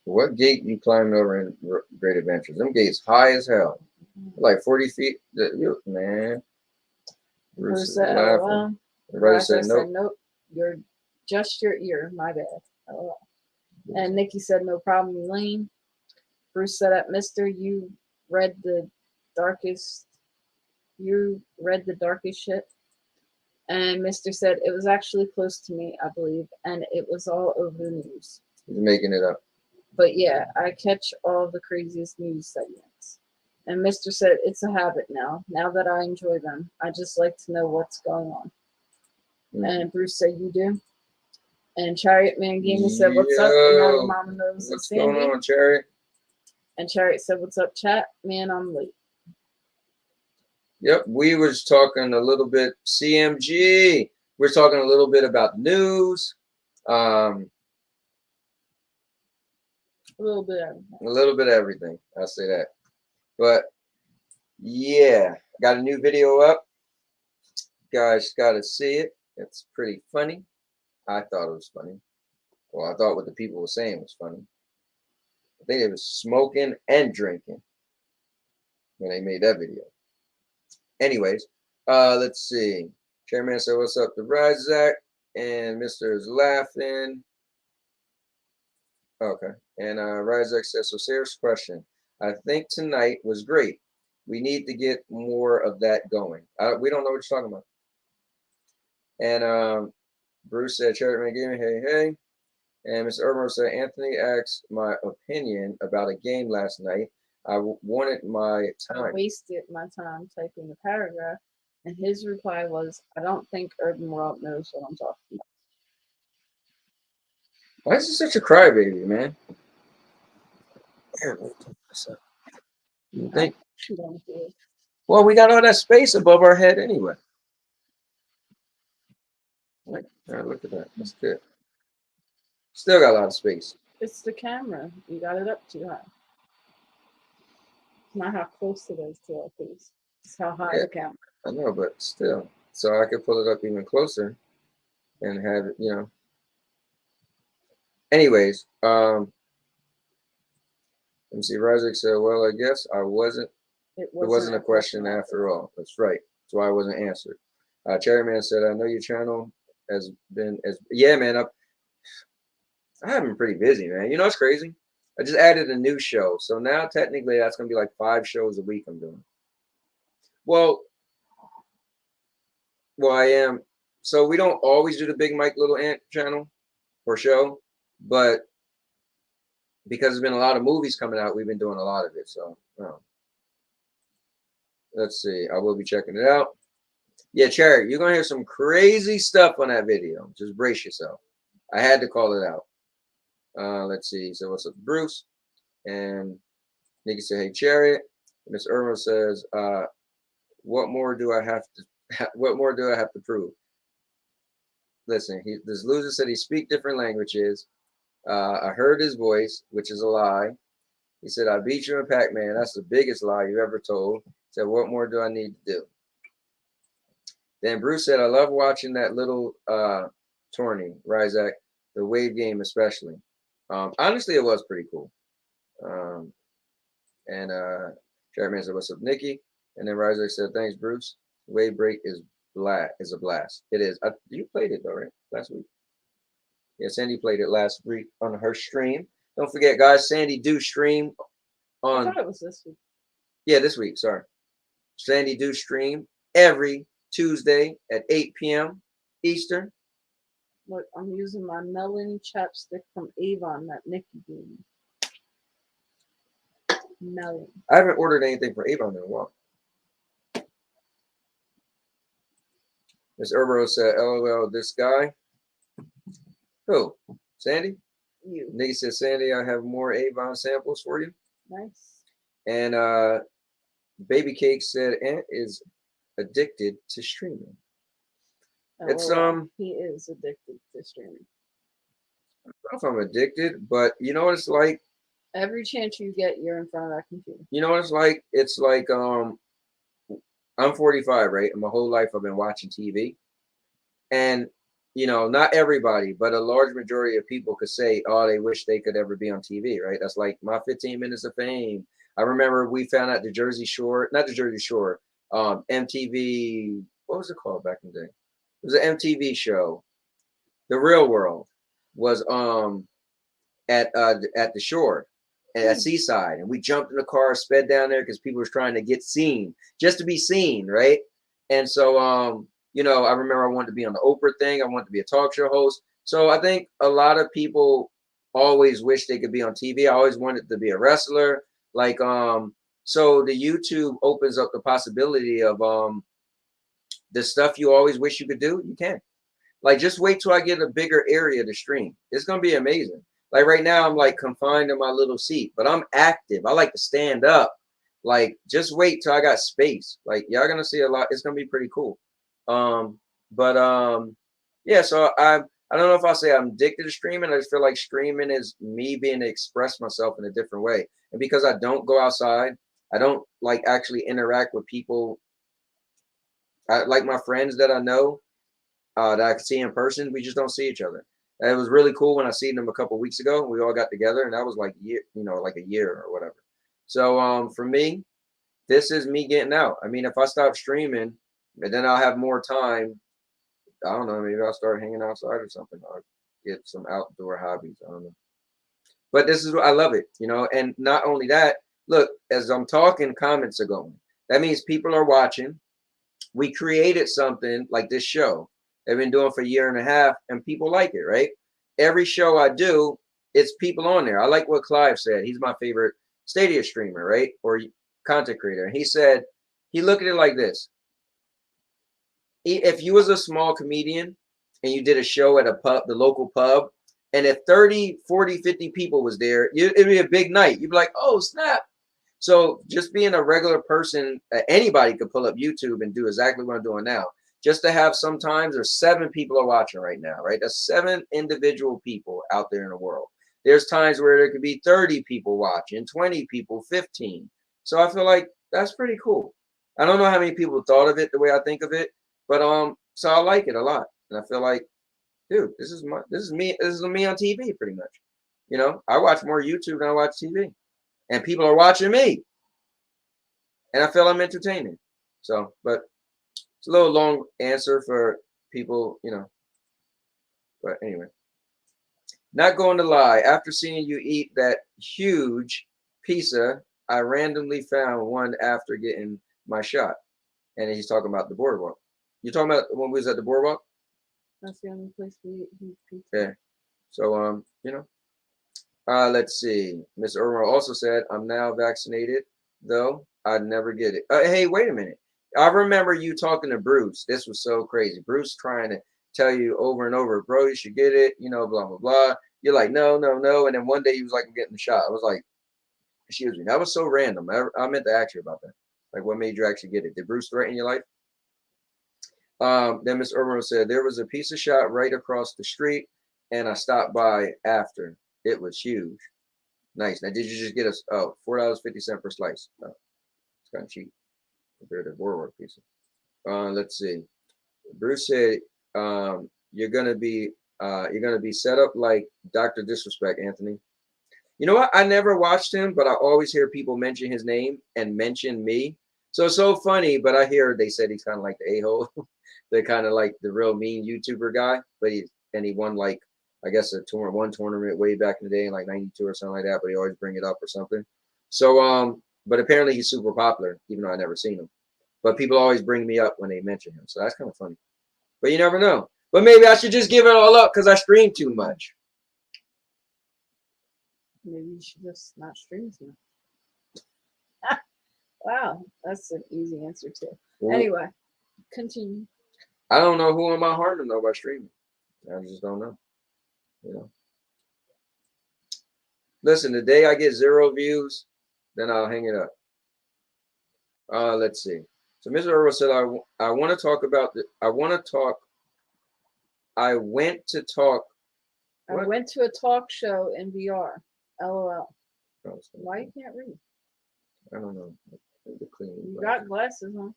What gate you climbing over in Great Adventures? Them gates high as hell. Like 40 feet. Man. Bruce said, laughing. Everybody said, nope. Nope. You're just your ear. My bad. And Nikki said, no problem, Lane. Bruce said, at Mister, you read the darkest shit. And Mr. said, it was actually close to me, I believe, and it was all over the news. He's making it up. But yeah, I catch all the craziest news segments. And Mr. said, it's a habit now. Now that I enjoy them, I just like to know what's going on. Mm-hmm. And Bruce said, you do? And Chariot Man Gaming said, what's up? You know, Mama knows what's going on, Chariot? And Chariot said, what's up, chat? Man, I'm late. Yep, we was talking a little bit, CMG. We're talking a little bit about news. A little bit of everything. A little bit of everything. I'll say that. But yeah, got a new video up. Guys got to see it. It's pretty funny. I thought it was funny. Well, I thought what the people were saying was funny. I think it was smoking and drinking. when they made that video. Anyways, let's see. Chairman said, "What's up, the Razak?" And Mr. is laughing. Okay. And Razak says, "So serious question. I think tonight was great. We need to get more of that going." We don't know what you're talking about. And Bruce said, "Chairman, game, hey, hey." And Mr. Urban said, "Anthony asked my opinion about a game last night. I wanted my time." I wasted my time typing the paragraph, and his reply was, "I don't think Urban World knows what I'm talking about." Why is he such a crybaby, man? You think? Well, we got all that space above our head anyway. All right, look at that. That's good. Still got a lot of space. It's the camera. You got it up too high. It's not how close it is to our face. It's how high the camera. I know, but still. So I could pull it up even closer and have it, you know. Anyways, let me see. Razak said, "Well, I guess it wasn't a question after all." That's right. That's why I wasn't answered. Chairman said, "I know your channel has been yeah, man. I have been pretty busy, man. You know what's crazy? I just added a new show, so now technically that's gonna be like 5 shows a week I'm doing. Well, I am. So we don't always do the Big Mike Little Ant channel or show, but because there's been a lot of movies coming out, we've been doing a lot of it. So let's see. I will be checking it out. Yeah, Cherry, you're gonna hear some crazy stuff on that video. Just brace yourself. I had to call it out. Let's see. So what's up, Bruce? And Nikki said, "Hey, Chariot." Miss Irma says, "What more do I have to? What more do I have to prove?" Listen, this loser said he speak different languages. I heard his voice, which is a lie. He said, "I beat you in Pac-Man." That's the biggest lie you ever told. He said, "What more do I need to do?" Then Bruce said, "I love watching that little tourney, Ryzak, the wave game especially." Honestly, it was pretty cool. And Chairman said, "What's up, Nikki?" And then Ryzak said, "Thanks, Bruce. Wave break is a blast. It is. You played it though, right? Last week. Yeah, Sandy played it last week on her stream. Don't forget, guys, Sandy do stream on. I thought it was this week. Yeah, this week. Sorry, Sandy do stream every Tuesday at 8 p.m. Eastern. Look, I'm using my melon chapstick from Avon that Nikki gave me. Melon. I haven't ordered anything for Avon in a while. Miss Urbro said, "LOL, this guy." Who? Sandy? You. Nikki said, "Sandy, I have more Avon samples for you." Nice. And Baby Cake said, "Ant is addicted to streaming." It's he is addicted to streaming. I don't know if I'm addicted, but you know what it's like? Every chance you get, you're in front of that computer. You know what it's like? It's like I'm 45, right? And my whole life I've been watching TV. And you know, not everybody, but a large majority of people could say, "Oh, they wish they could ever be on TV," right? That's like my 15 minutes of fame. I remember we found out the Jersey Shore, not the Jersey Shore, MTV, what was it called back in the day? It was an MTV show. The Real World was at the shore at Seaside, and we jumped in the car, sped down there because people was trying to get seen, just to be seen, right? And so you know, I remember I wanted to be on the Oprah thing. I wanted to be a talk show host. So I think a lot of people always wish they could be on TV. I always wanted to be a wrestler. Like so the YouTube opens up the possibility of the stuff you always wish you could do, you can. Like just wait till I get a bigger area to stream. It's gonna be amazing. Like right now I'm like confined in my little seat, but I'm active. I like to stand up. Like just wait till I got space. Like y'all gonna see a lot. It's gonna be pretty cool. Yeah, so I don't know if I'll say I'm addicted to streaming. I just feel like streaming is me being able to express myself in a different way. And because I don't go outside, I don't like actually interact with people. I like my friends that I know that I can see in person. We just don't see each other. And it was really cool when I seen them a couple weeks ago. We all got together, and that was like a year or whatever. So for me, this is me getting out. I mean, if I stop streaming, and then I'll have more time. I don't know. Maybe I'll start hanging outside or something. I'll get some outdoor hobbies. I don't know. But this is what I love it, you know. And not only that, look, as I'm talking, comments are going. That means people are watching. We created something like this show. They've been doing for a year and a half, and people like it, right? Every show I do, it's people on there. I like what Clive said. He's my favorite Stadia streamer, right? Or content creator. He said, he looked at it like this. If you was a small comedian and you did a show at a pub, the local pub, and if 30, 40, 50 people was there, it'd be a big night. You'd be like, oh, snap. So just being a regular person, anybody could pull up YouTube and do exactly what I'm doing now. Just to have sometimes there's 7 people are watching right now, right? That's 7 individual people out there in the world. There's times where there could be 30 people watching, 20 people, 15. So I feel like that's pretty cool. I don't know how many people thought of it the way I think of it, but so I like it a lot. And I feel like, dude, this is me on TV pretty much. You know, I watch more YouTube than I watch TV. And people are watching me. And I feel I'm entertaining. So, but it's a little long answer for people, you know. But anyway. Not going to lie, after seeing you eat that huge pizza, I randomly found one after getting my shot. And he's talking about the boardwalk. You're talking about when we was at the boardwalk? That's the only place we eat pizza. Yeah. So, you know. Let's see. Miss Irma also said, I'm now vaccinated, though I'd never get it. Hey, wait a minute. I remember you talking to Bruce. This was so crazy. Bruce trying to tell you over and over, bro, you should get it, you know, blah, blah, blah. You're like, no, no, no. And then one day he was like, I'm getting the shot. I was like, excuse me. That was so random. I meant to ask you about that. Like, what made you actually get it? Did Bruce threaten your life? Then Miss Irma said, there was a pizza shop right across the street, and I stopped by after. It was huge. Nice. Now, did you just get us? Oh, $4.50 per slice. Oh, it's kind of cheap compared to Boardwalk pizza. Let's see. Bruce said, you're gonna be set up like Dr. Disrespect, Anthony. You know what? I never watched him, but I always hear people mention his name and mention me. So it's so funny, but I hear they said he's kind of like the a-hole. They're kind of like the real mean YouTuber guy, but he won like, I guess one tournament way back in the day in like 92 or something like that, but he always bring it up or something. So but apparently he's super popular, even though I never seen him. But people always bring me up when they mention him. So that's kind of funny. But you never know. But maybe I should just give it all up because I stream too much. Maybe you should just not stream too much. Wow, that's an easy answer too. Well, anyway, continue. I don't know who am I harming though by streaming. I just don't know. You know. Listen, the day I get 0 views, then I'll hang it up. Let's see. So Mr. Earl said, I want to talk about I went to talk. What? I went to a talk show in VR. LOL. Oh, why you can't read? I don't know. You got glasses on.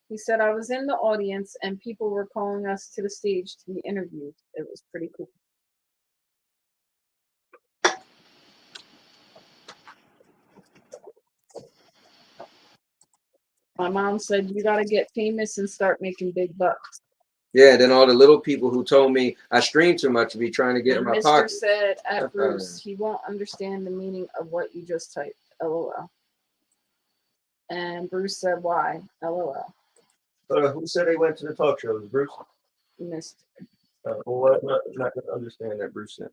He said, I was in the audience and people were calling us to the stage to be interviewed. It was pretty cool. My mom said, you got to get famous and start making big bucks. Yeah, then all the little people who told me I stream too much to be trying to get in my Mr. pocket. said at Bruce, he won't understand the meaning of what you just typed. LOL. And Bruce said, why? LOL. Who said they went to the talk show? Was Bruce? Mr. Well, I'm not going to understand that Bruce said.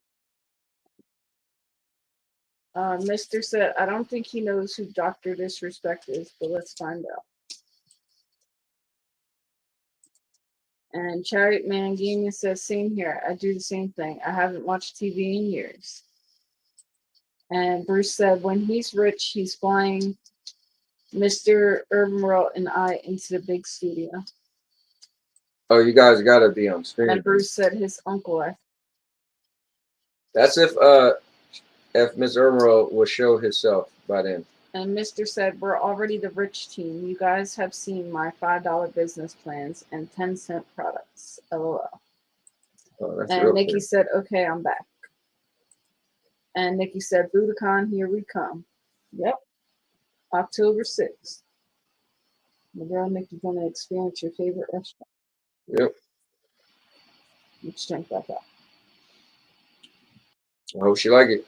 Mr. said, I don't think he knows who Dr. Disrespect is, but let's find out. And Chariot Man Gaming says, same here. I do the same thing. I haven't watched TV in years. And Bruce said, when he's rich, he's flying Mr. Urban World and I into the big studio. Oh, you guys got to be on screen. And Bruce said his uncle. That's if Miss Urban will show himself by then. And Mr. said, we're already the rich team. You guys have seen my $5 business plans and 10-cent products. LOL. Oh, and Nikki said, okay, I'm back. And Nikki said, Budokan, here we come. Yep. October 6th. My girl Nikki's going to experience your favorite restaurant. Yep. Let's drink back up. I hope she like it.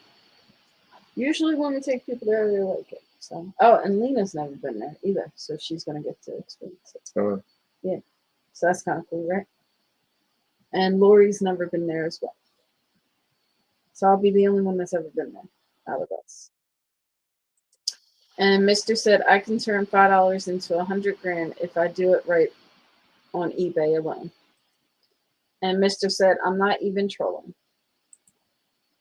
Usually when we take people there, they like it. So, oh, and Lena's never been there either, so she's going to get to experience it. Yeah. So that's kind of cool, right? And Lori's never been there as well. So I'll be the only one that's ever been there out of us. And Mr. said, I can turn $5 into 100 grand if I do it right on eBay alone. And Mr. said, I'm not even trolling.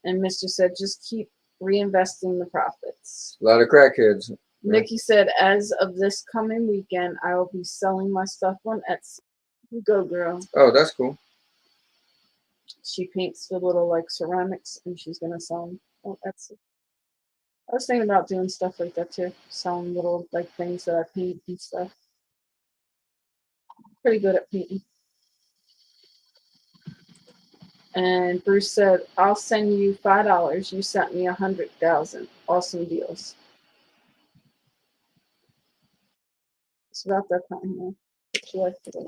And Mr. said, just keep reinvesting the profits. A lot of crackheads. Nikki said, as of this coming weekend, I will be selling my stuff on Etsy. Go, girl. Oh, that's cool. She paints the little like ceramics and she's going to sell them on Etsy. I was thinking about doing stuff like that too. Selling little like things that I paint and stuff. Pretty good at painting. And Bruce said, I'll send you $5. You sent me 100,000. Awesome deals. It's about that time, man. What you like today?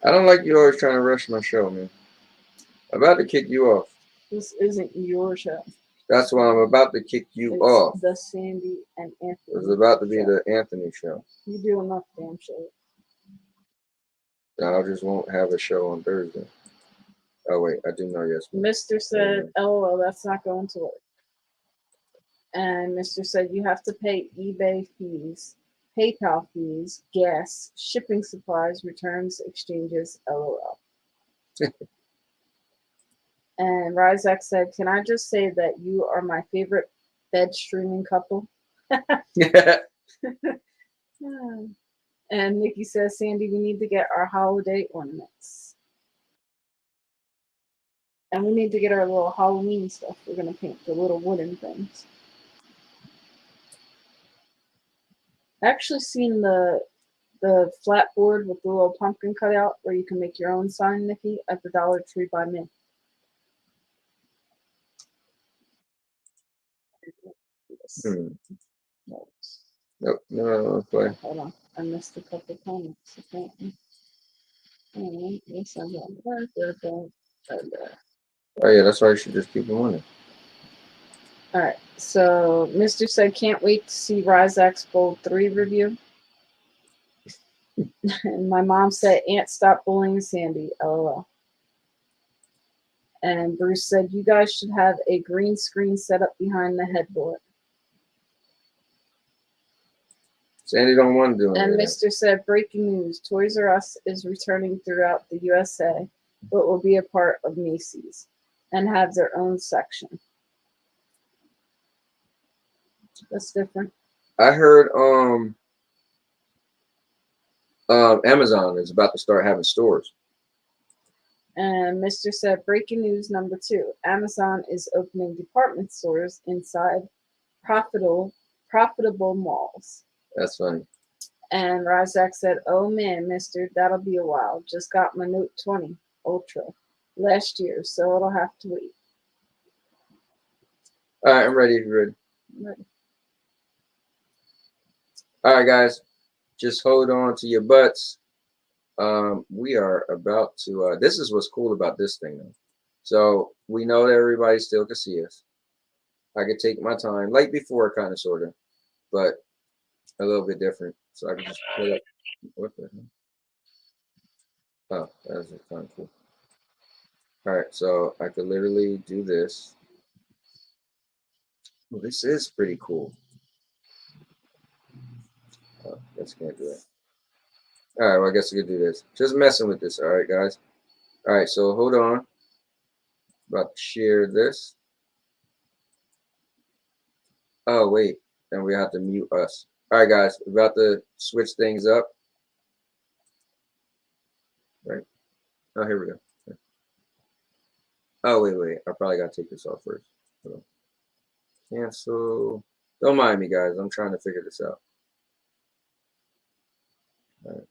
I don't like you always trying to rush my show, man. I'm about to kick you off. This isn't your show. That's why I'm about to kick you It's off. the Sandy and Anthony. It's about to be show. the Anthony show. You do enough damn shit. I just won't have a show on Thursday. Oh wait, I do know yes. Mr. said, LOL, that's not going to work. And Mr. said, you have to pay eBay fees, PayPal fees, gas, shipping supplies, returns, exchanges, LOL. And Ryzak said, can I just say that you are my favorite bed streaming couple? And Nikki says, Sandy, we need to get our holiday ornaments. And we need to get our little Halloween stuff. We're going to paint the little wooden things. I actually seen the flat board with the little pumpkin cutout where you can make your own sign, Nikki, at the Dollar Tree by me. Nope, no, play. Hold on, I missed a couple comments. Oh yeah, that's why you should just keep it running. All right, so Mr. said, can't wait to see Ryzak's Bold 3 review. And my mom said, Aunt, stop bullying Sandy, LOL. And Bruce said, you guys should have a green screen set up behind the headboard. Sandy don't want to do it. And Mr. said, breaking news, Toys R Us is returning throughout the USA, but will be a part of Macy's and have their own section. That's different. I heard Amazon is about to start having stores. And Mr. said, breaking news number 2, Amazon is opening department stores inside profitable malls. That's funny. And Razak said, oh man, mister, that'll be a while. Just got my Note 20 Ultra last year, so it'll have to wait. All right, I'm ready if you're ready. I'm ready. All right, guys, just hold on to your butts. We are about to, this is what's cool about this thing, though. So we know that everybody still can see us. I could take my time, like before, kind of, sort of, but a little bit different. So I can just put up. What the hell? Oh, that's just kind of cool. All right, so I could literally do this. Well, this is pretty cool. Oh, I guess I can't do it. All right, well, I guess I could do this. Just messing with this, all right, guys? All right, so hold on. About to share this. Oh, wait. Then we have to mute us. All right, guys, we're about to switch things up. Right. Oh, here we go. Oh, wait. I probably got to take this off first. Hold on. Cancel. Don't mind me, guys. I'm trying to figure this out. All right.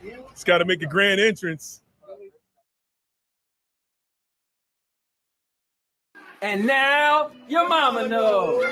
It's got to make a grand entrance. And now your mama knows.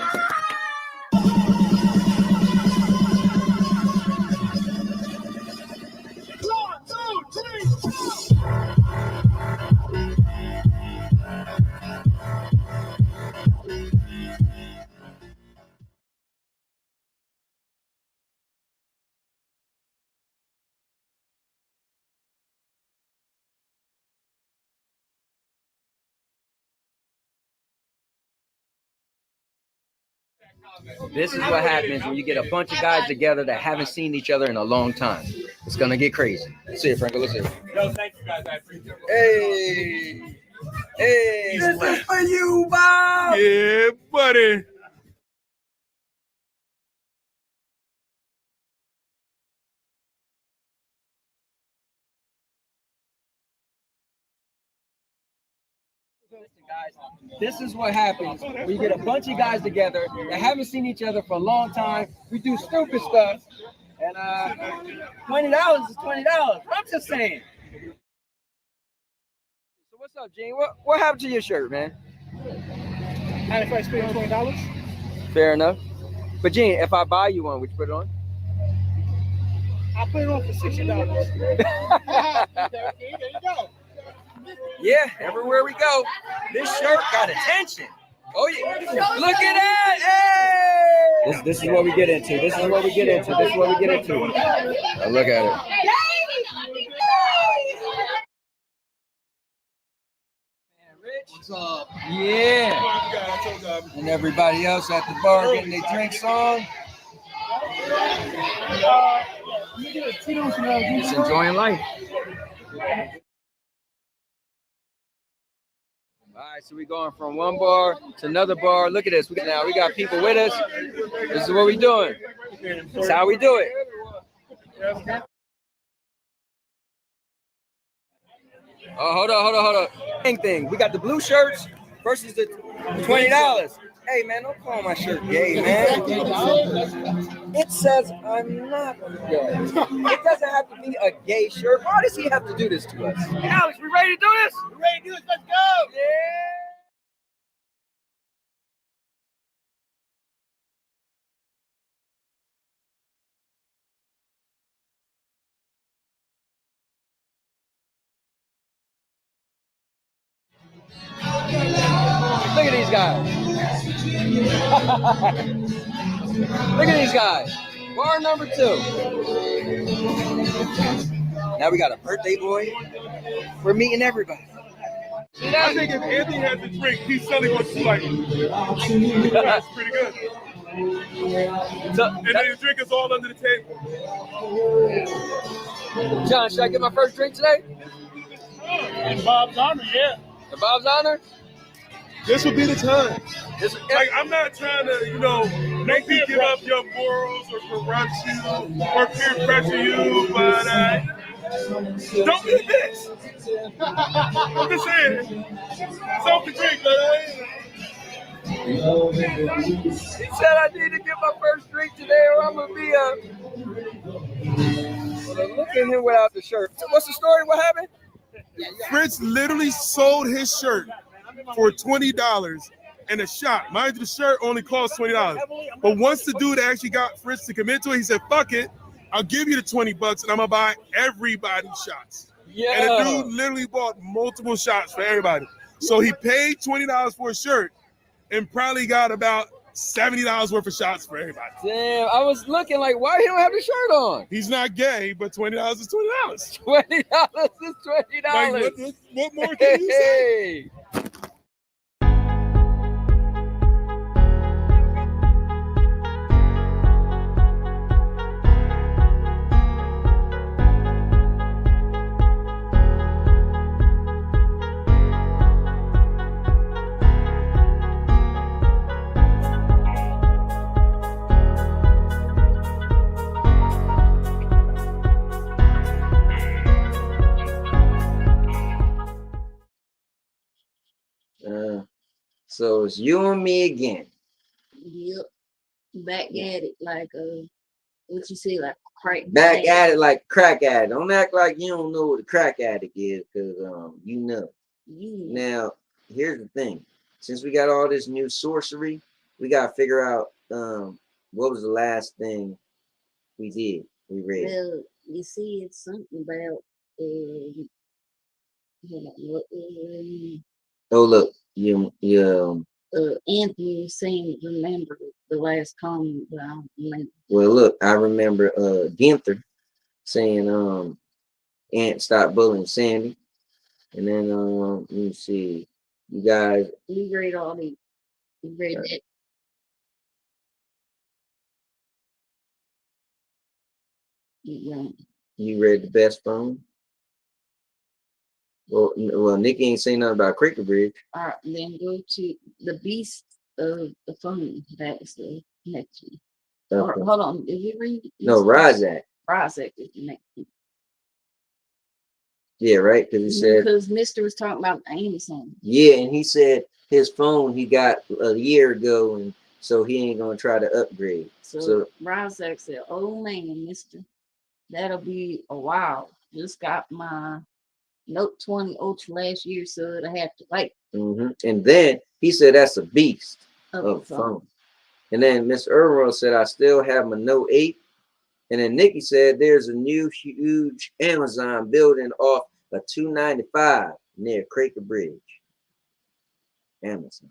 This is what happens when you get a bunch of guys together that haven't seen each other in a long time. It's gonna get crazy. Let's see it, Franco. Let's see it. Yo, thank you guys. I appreciate it. Hey, hey, this is for you, Bob. Yeah, buddy. Guys, this is what happens when you get a bunch of guys together that haven't seen each other for a long time. We do stupid stuff, and $20 is $20. I'm just saying. So what's up, Gene? What happened to your shirt, man? And if I spend $20, Fair enough. But Gene, if I buy you one, would you put it on? I'll put it on for $60. There you go. Yeah, everywhere we go, this shirt got attention. Oh yeah, look at that! Hey! This is what we get into. This is what we get into. This is what we get into. Now look at it. What's up? Yeah. And everybody else at the bar getting their drinks on. Just enjoying life. All right, so we're going from one bar to another bar. Look at this. We got people with us. This is what we're doing. This is how we do it. Oh, hold on. Thing. We got the blue shirts versus the $20. Hey, man, don't call my shirt gay, man. It says I'm not gay. It doesn't have to be a gay shirt. Why does he have to do this to us? Alex, we ready to do this? We're ready to do this. Let's go. Yeah. Look at these guys. Look at these guys. Bar number 2. Now we got a birthday boy. We're meeting everybody. I think if Anthony has a drink, he's selling what you like. That's pretty good. And then the drink is all under the table. John, should I get my first drink today? In Bob's honor, yeah. In Bob's honor? This would be the time. Like, I'm not trying to, make you give up your morals or corrupt you or peer pressure you, but don't be a bitch. I'm just saying. Self the drink, man. He said I need to get my first drink today or I'm going to be Well, look at him without the shirt. So what's the story? What happened? Fritz literally sold his shirt for $20 and a shot. Mind you, the shirt only costs $20. But once the dude actually got Fritz to commit to it, he said, fuck it, I'll give you the $20 and I'm gonna buy everybody shots. Yeah. And the dude literally bought multiple shots for everybody. So he paid $20 for a shirt and probably got about $70 worth of shots for everybody. Damn, I was looking like, why he don't have the shirt on? He's not gay, but $20 is $20. $20 is $20. Like, what more can you say? Hey. So it's you and me again. Yep. Back at it like What you say, like crack? Back at it like crack addict. Don't act like you don't know what a crack addict is, because you know. Now, here's the thing. Since we got all this new sorcery, we gotta figure out what was the last thing we read. Well, you see, it's something about oh look, Anthony was saying, remember the last comment, but I don't remember. Well, look, I remember Ginther saying Aunt stop bullying Sandy. And then let me see. You guys, You read all the, you read that. You read the best phone? Well, Nikki ain't saying nothing about Cricket Bridge. All right, then go to the beast of the phone. That's the next one. Okay. Hold on, did you read? No, Razak. Razak is the next one. Yeah, right. Because he said, because Mister was talking about Amazon. Yeah, and he said his phone he got a year ago, and so he ain't gonna try to upgrade. So Razak said, "Oh man, Mister, that'll be a while. Just got my Note 20 Ultra last year, so I have to wait." And then he said that's a beast of a phone. And then Miss Earl said, I still have my Note 8. And then Nikki said there's a new huge Amazon building off a 295 near Crater Bridge. Amazon.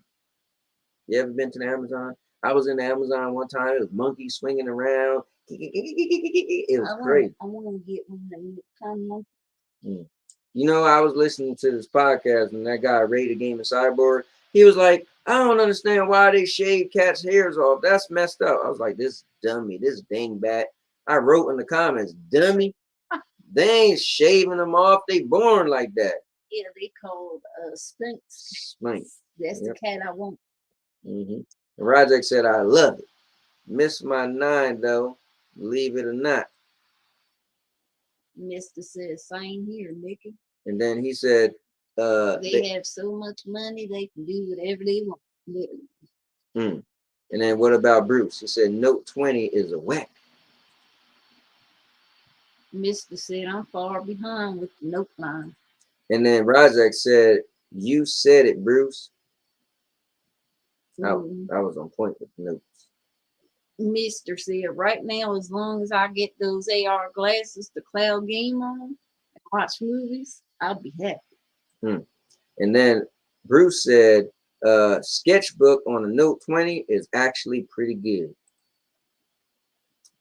You ever been to the Amazon? I was in the Amazon one time. It was monkeys swinging around. It was great. I want to get one of them kind of monkeys. You know, I was listening to this podcast and that guy rated Game of Cyborg. He was like, I don't understand why they shave cats' hairs off. That's messed up. I was like, this dummy, this dingbat. I wrote in the comments, dummy. They ain't shaving them off. They born like that. Yeah, they called Sphinx. Sphinx. That's the cat I want. And Rajak said, I love it. Miss my 9 though, believe it or not. Mister said, same here, Nikki. And then he said, they have so much money they can do whatever they want. And then what about Bruce? He said Note 20 is a whack. Mister said, I'm far behind with the Note 9. And then Rajak said, you said it, Bruce. I was on point with the notes. Mister said, right now, as long as I get those AR glasses to cloud game on and watch movies, I'll be happy. And then Bruce said, sketchbook on a Note 20 is actually pretty good.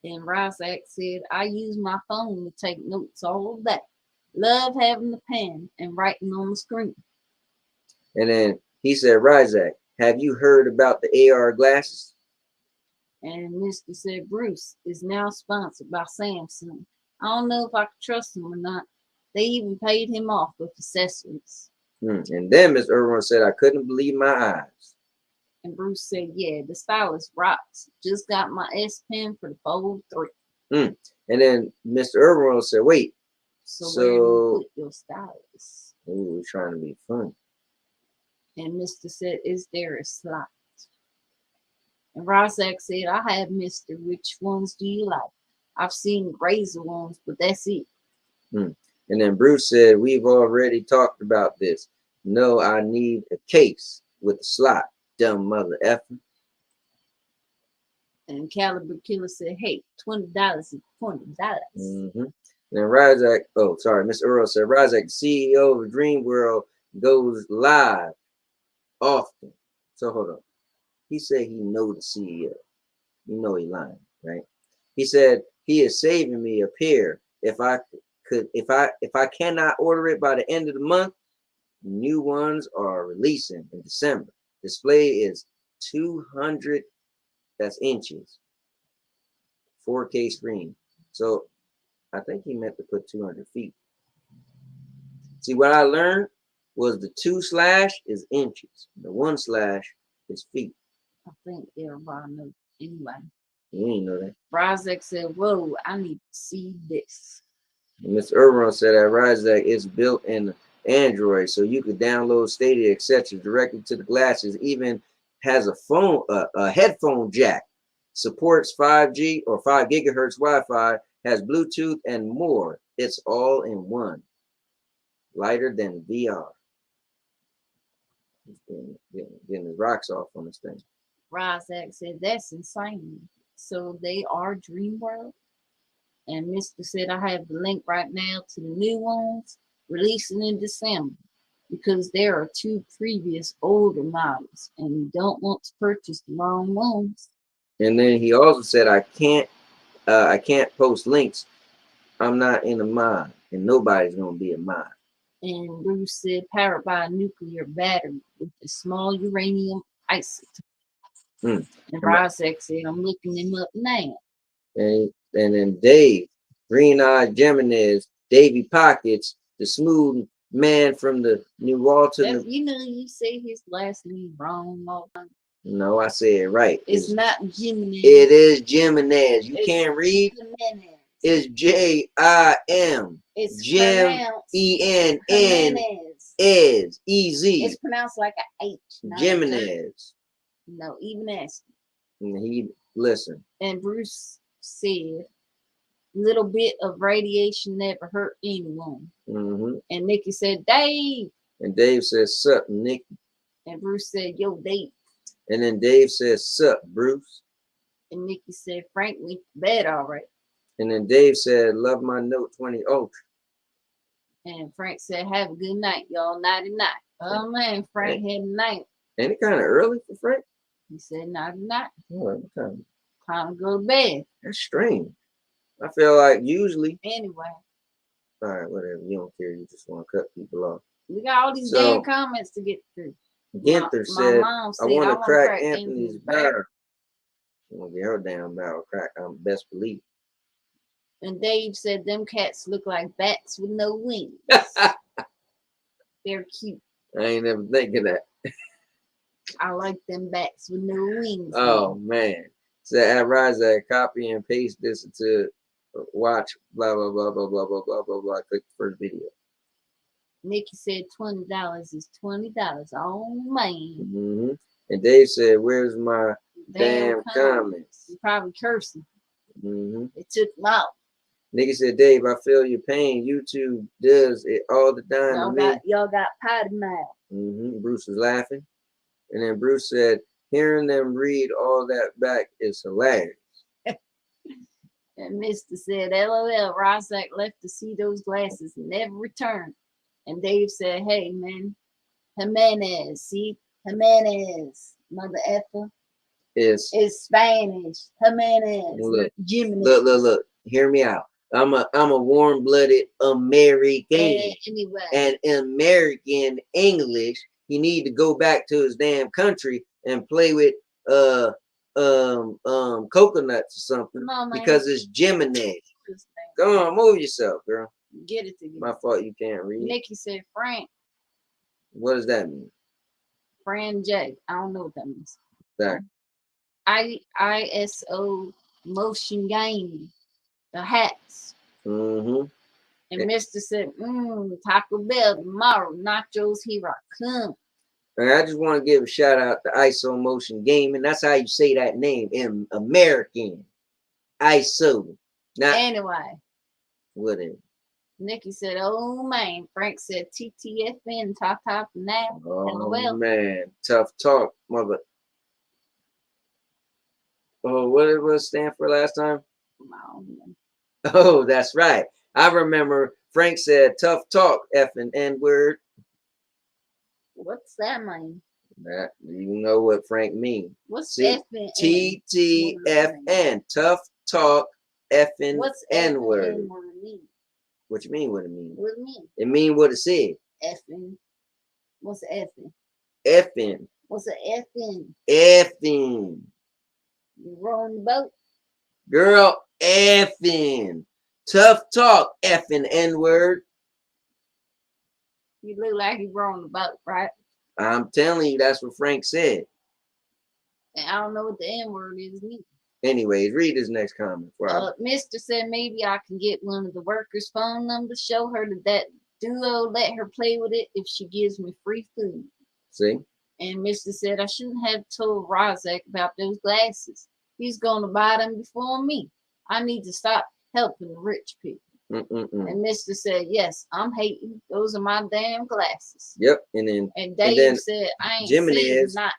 And Razak said, I use my phone to take notes all day. Love having the pen and writing on the screen. And then he said, Razak, have you heard about the AR glasses? And Mister said, Bruce is now sponsored by Samsung. I don't know if I can trust him or not. They even paid him off with accessories. And then Miss Irwin said, I couldn't believe my eyes. And Bruce said, yeah, the stylus rocks. Just got my S Pen for the Fold 3. And then Mr. Irwin said, wait. So where do you put your stylus? Ooh, we're trying to be fun. And Mister said, is there a slot? And Razak said, I have, Mister. Which ones do you like? I've seen razor ones, but that's it. And then Bruce said, we've already talked about this. No, I need a case with a slot, dumb mother effer. And Caliber Killer said, hey, $20 is $20. And then Razak, oh, sorry, Miss Earl said, Razak, CEO of Dream World, goes live often. So hold on. He said he know the CEO. You know he lying, right? He said he is saving me a pair. If I cannot order it by the end of the month, new ones are releasing in December. Display is 200, that's inches, 4K screen. So I think he meant to put 200 feet. See, what I learned was the 2/ is inches. The 1/ is feet. I think everybody knows anyway. You ain't know that. Razak said, whoa, I need to see this. Ms. Irwin said that Razak is built in Android, so you could download Stadia, etc. directly to the glasses. Even has a phone, a headphone jack. supports 5G or 5 gigahertz Wi-Fi, has Bluetooth and more. It's all in one. Lighter than VR. Getting his rocks off on this thing. Razak said, that's insane. So they are Dreamworld. And Mr. said, I have the link right now to the new ones releasing in December because there are 2 previous older models and you don't want to purchase the wrong ones. And then he also said, I can't post links. I'm not in a mod, and nobody's gonna be a mod. And Bruce said, powered by a nuclear battery with a small uranium isotope. And Razak said, I'm looking him up now. And then Dave, Green-Eyed Jimenez, Davy Pockets, the smooth man from the New Walton. You know, you say his last name wrong all the time. No, I said it right. It's not Jimenez. It is Jimenez. You can't read? Jimenez. It's J-I-M. It's Jim-E-N-N-E-Z. It's pronounced like an H. Jimenez. No, even S. And he listened. And Bruce said, little bit of radiation never hurt anyone. And Nikki said, Dave. And Dave says, sup, Nikki. And Bruce said, yo, Dave. And then Dave says, sup, Bruce. And Nikki said, Frank went to bed all right. And then Dave said, love my Note 20 Ultra. And Frank said, have a good night, y'all. Nighty night. Oh, man, Frank had a night. Ain't it kind of early for Frank? He said, nighty night. Oh, Time to go to bed. That's strange. I feel like usually. Anyway. All right, whatever. You don't care. You just want to cut people off. We got all these damn comments to get through. Ginther said, I want to crack Anthony's barrel. I want to get her damn barrel crack. I'm best believe. And Dave said, them cats look like bats with no wings. They're cute. I ain't never think of that. I like them bats with no wings. Oh, man. So at Razak, copy and paste this to watch, blah, blah, blah, blah, blah, blah, blah, blah, blah. Click the first video. Nikki said $20 is $20. Oh, man. And Dave said, where's my damn comments? You probably cursing. It took them out. Nikki said, Dave, I feel your pain. YouTube does it all the time. Y'all got potty mouth. Bruce was laughing. And then Bruce said, hearing them read all that back is hilarious. And Mr. said, LOL, Razak left to see those glasses and never returned. And Dave said, hey, man, Jimenez, see? Jimenez, mother effer. It's Spanish. Jimenez. Look. Hear me out. I'm a warm-blooded American. Anyway. And American English, he need to go back to his damn country and play with coconuts or something. Because it's Jimenez. Come on, move yourself, girl. Get it together. My fault you can't read. Nikki said Frank. What does that mean? Fran J. I don't know what that means. Exactly. ISO motion gaming. The hats. And Mr. said, Taco Bell tomorrow. Nachos, here I come. And I just want to give a shout out to ISO Motion Gaming. That's how you say that name in American. ISO. Not anyway. Whatever. Nikki said, oh man. Frank said TTFN top now. Oh man. Tough talk, mother. Oh, what did it stand for last time? Oh, that's right. I remember Frank said tough talk, F and N word. What's that mean? That you know what Frank means. What's F and TTFN? Tough talk, F and N word. What you mean? What it mean? What it mean? It mean what it said. Effing. What's effing? Effing. What's a effing? Effing. You rowing the boat? Girl, effing. Tough talk, effing N-word. You look like you rowing the boat, right? I'm telling you, that's what Frank said. And I don't know what the N-word is neither. Anyways, read his next comment. Mr. said maybe I can get one of the workers' phone numbers, show her that duo, let her play with it if she gives me free food. See? And Mr. said I shouldn't have told Razak about those glasses. He's going to buy them before me. I need to stop helping the rich people. And Mr. said, yes, I'm hating. Those are my damn glasses. Yep. And Dave said, I ain't saying Jimenez. not.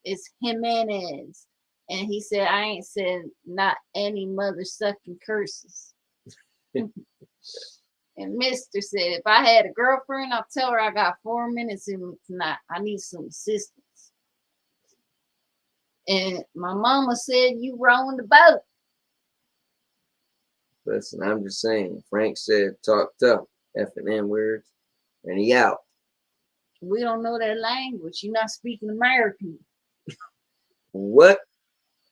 It's Jimenez. And he said, I ain't said not any mother sucking curses. And Mr. said, if I had a girlfriend, I'll tell her I got 4 minutes in me tonight. I need some assistance. And my mama said, you rowing the boat. Listen, I'm just saying. Frank said, talk tough. F and N words. And he out. We don't know that language. You're not speaking American. What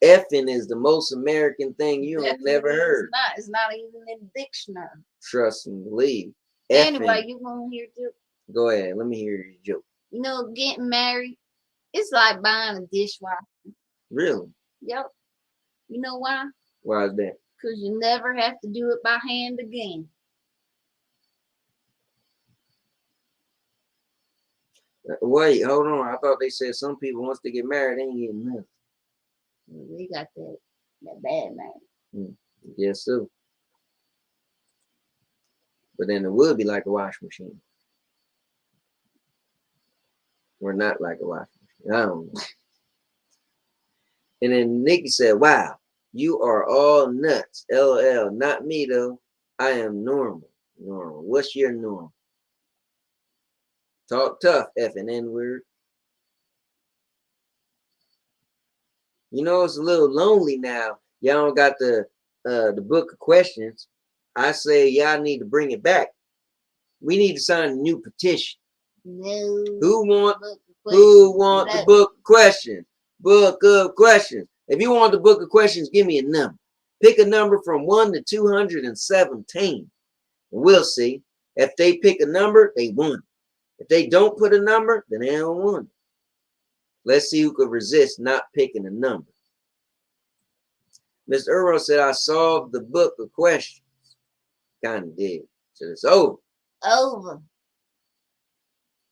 effing is the most American thing you have never heard? It's not even in the dictionary. Trust and believe. Anyway, you want to hear a joke? Go ahead. Let me hear your joke. You know, getting married, it's like buying a dishwasher. Really? Yep. You know why? Why is that? Because you never have to do it by hand again. Wait, hold on. I thought they said some people, once they get married, they ain't getting nothing. They got that bad man. Yes, so. But then it would be like a washing machine. Or not like a washing machine. I don't know. And then Nikki said, wow, you are all nuts. LOL. Not me, though. I am normal. Normal. What's your norm? Talk tough, F and N word. You know, it's a little lonely now. Y'all don't got the book of questions. I say y'all need to bring it back. We need to sign a new petition. No. Who want the book of questions? Book of questions. If you want the book of questions, give me a number. Pick a number from 1 to 217. And we'll see. If they pick a number, they won. If they don't put a number, then they don't win. Let's see who could resist not picking a number. Mr. Earl said, I solved the book of questions. Kind of did. So it's over. Over.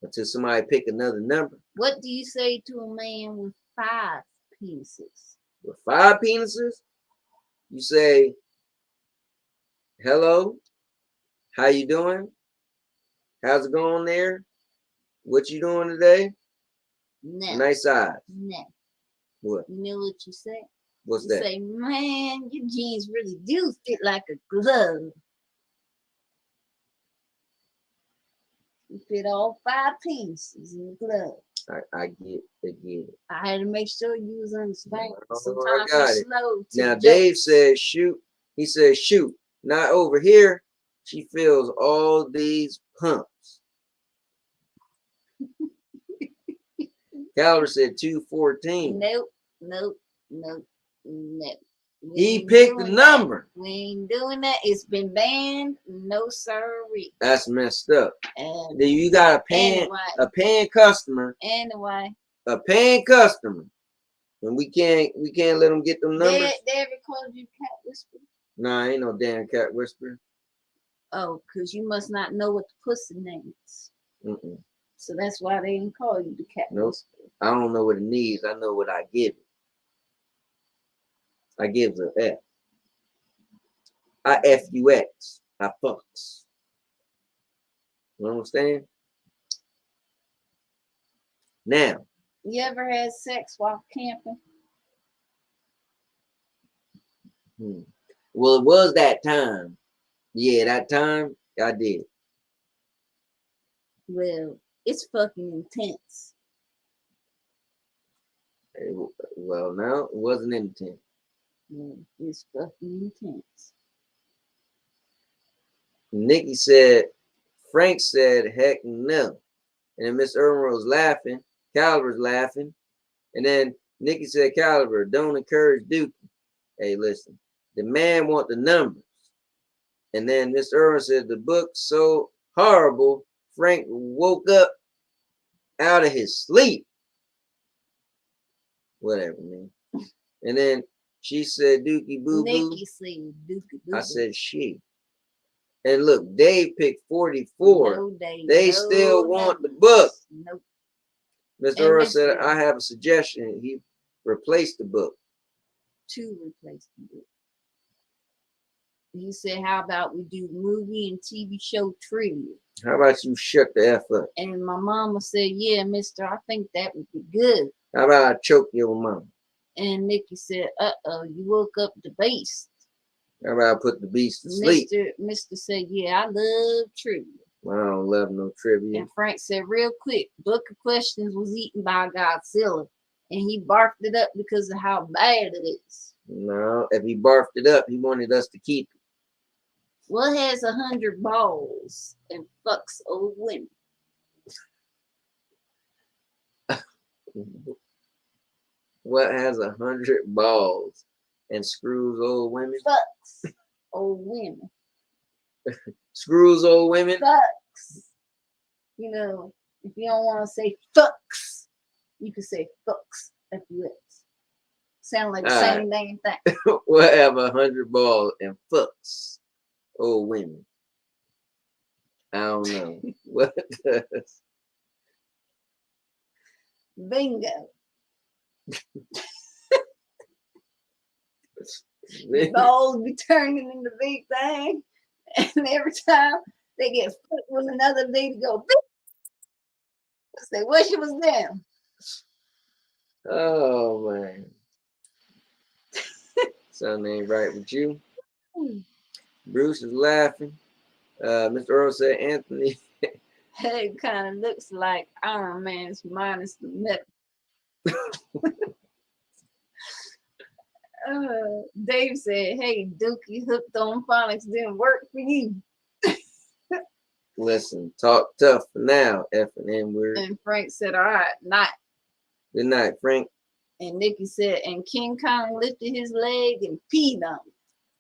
Until somebody pick another number. What do you say to a man with 5 penises? With 5 penises? You say, hello, how you doing? How's it going there? What you doing today? No. Nice eyes. No. What? You know what you say? What's that? You say, man, your jeans really do fit like a glove. You fit all 5 pieces in the glove. I get it. I had to make sure you was understanding. Sometimes I got it. Slow now Dave says shoot. He says shoot. Not over here. She feels all these pumps. Calvert said 214. Nope. He picked the number. We ain't doing that. It's been banned. No sirree. That's messed up. And then you got a paying customer. Anyway. A paying customer. And we can't let them get them numbers. They ever called you cat whisperer? Nah, ain't no damn cat whisperer. Oh, because you must not know what the pussy names. So that's why they didn't call you the cat whisperer. I don't know what it needs. I know what I give it. I give the F. I F-U-X. I fucks. You understand? Now. You ever had sex while camping? Well, it was that time. Yeah, that time I did. Well, it's fucking intense. Well, no, it wasn't intense. It's fucking intense. Nikki said, Frank said, heck no. And then Miss Irma was laughing. Caliber's laughing. And then Nikki said, Caliber, don't encourage Dookie. Hey, listen, the man want the numbers. And then Miss Irma said, the book's so horrible, Frank woke up out of his sleep. Whatever, man. And then she said, Dookie boo boo. Nikki said, Dookie boo boo. I said, she. And look, Dave picked 44. No, Dave, they still want the book. Nope. Mr. Earl said, I have a suggestion. He replaced the book. 2 replacement books. He said, how about we do movie and TV show trivia? How about you shut the F up? And my mama said, yeah, mister, I think that would be good. How about I choke your mom? And Nikki said, uh-oh, you woke up the beast. How about I put the beast to sleep? Mister said, yeah, I love trivia. Well, I don't love no trivia. And Frank said, real quick, Book of Questions was eaten by Godzilla. And he barfed it up because of how bad it is. No, if he barfed it up, he wanted us to keep it. What has 100 balls and fucks old women? What has 100 balls and screws old women? Fucks old women. Screws old women? Fucks. You know, if you don't want to say fucks, you can say fucks at the lips. Sound like the same damn thing. What have 100 balls and fucks old women? I don't know. What does? Bingo. The balls be turning into big thing, and every time they get put with another baby, go big. Say, wish it was them. Oh man. Something ain't right with you. Bruce is laughing. Mr. Earl said Anthony. It kind of looks like Iron Man's minus the metal. Dave said, hey, Dookie, hooked on phonics didn't work for you. Listen, talk tough for now, F and N word. And Frank said, all right, night. Good night, Frank. And Nikki said, and King Kong lifted his leg and peed on him.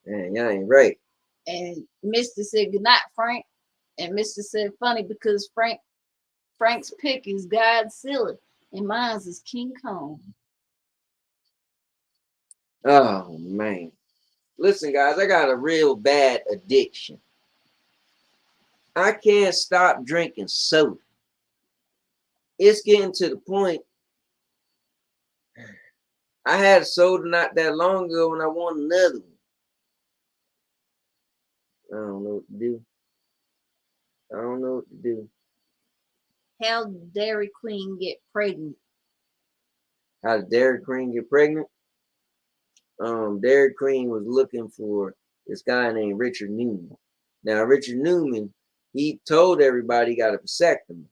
Man, y'all ain't right. And Mr. said, good night, Frank. And Mr. said, funny because Frank's pick is Godzilla and mine's is King Kong. Oh man. Listen, guys, I got a real bad addiction. I can't stop drinking soda. It's getting to the point. I had a soda not that long ago and I want another one. I don't know what to do. I don't know what to do. How did Dairy Queen get pregnant? How did Dairy Queen get pregnant? Dairy Queen was looking for this guy named Richard Newman. Now, Richard Newman, he told everybody he got a vasectomy.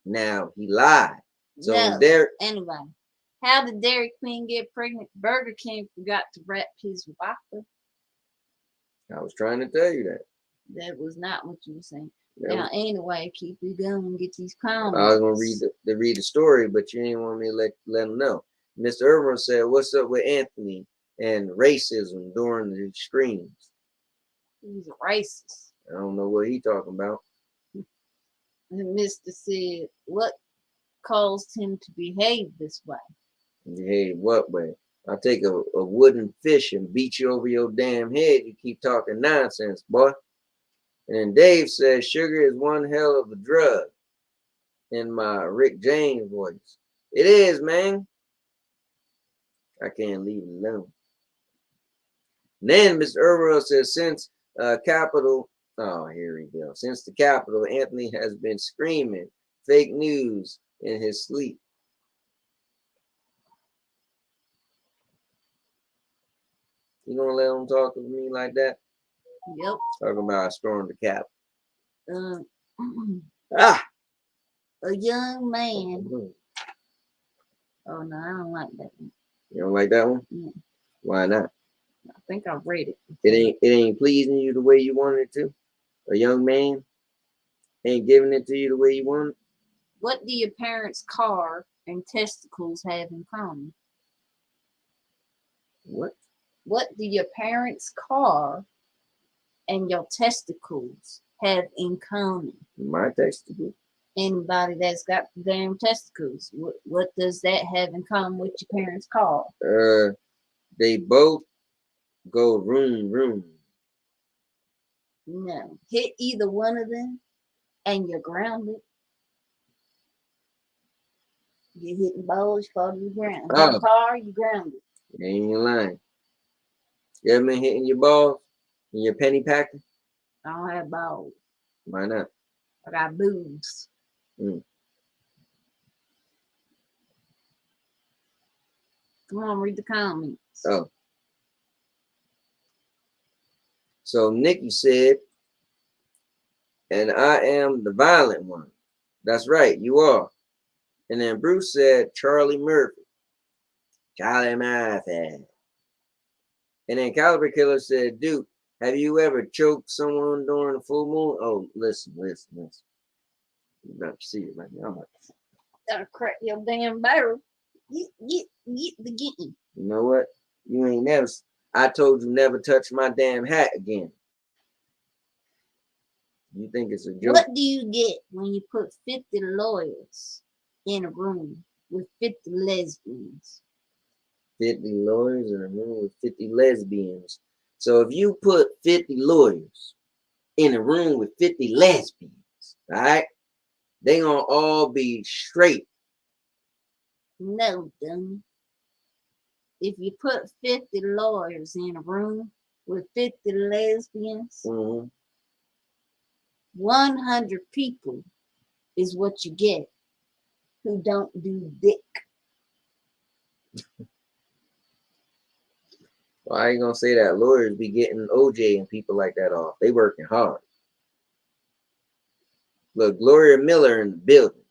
Now, he lied. So no, anyway, how did Dairy Queen get pregnant? Burger King forgot to wrap his waffle. I was trying to tell you that. That was not what you were saying. That now, anyway, keep it going. Get these comments. I was going to read the story, but you didn't want me to let them know. Mr. Irvin said, what's up with Anthony and racism during the screenings? He's a racist. I don't know what he talking about. And Mr. said, what caused him to behave this way? Behave what way? I'll take a wooden fish and beat you over your damn head. You keep talking nonsense, boy. And then Dave says, sugar is one hell of a drug. In my Rick James voice. It is, man. I can't leave it alone. And then Mr. Irwell says, since Capitol, oh, here we go. Since the Capitol, Anthony has been screaming fake news in his sleep. You gonna let him talk to me like that? Yep. Talking about I stormed the Capitol. A young man. Oh no, I don't like that one. You don't like that one? Yeah. Why not? I think I read it. It ain't pleasing you the way you wanted it to. A young man ain't giving it to you the way you want it. What do your parents' car and testicles have in common? What? What do your parents' car and your testicles have in common? My testicles. Anybody that's got the damn testicles, what does that have in common with your parents' car? They both go room, room. No. Hit either one of them and you're grounded. You're hitting balls, fall to the ground. Hit a car, you're grounded. You ain't lying. You ever been hitting your balls and your penny packing? I don't have balls. Why not? I got boobs. Mm. Come on, read the comments. Oh. So Nikki said, and I am the violent one. That's right, you are. And then Bruce said, Charlie Murphy. Charlie Murphy. And then Caliber Killer said, Duke, have you ever choked someone during the full moon? Oh, listen. You about to see it right now. Gotta crack your damn barrel. Get the getting. You know what? You ain't never. I told you never touch my damn hat again. You think it's a joke? What do you get when you put 50 lawyers in a room with 50 lesbians? 50 lawyers in a room with 50 lesbians. So if you put 50 lawyers in a room with 50 lesbians, all right, they gonna all be straight. No, dumb. If you put 50 lawyers in a room with 50 lesbians, 100 people is what you get who don't do dick. Why are you gonna say that? Lawyers be getting OJ and people like that off. They working hard. Look, Gloria Miller in the building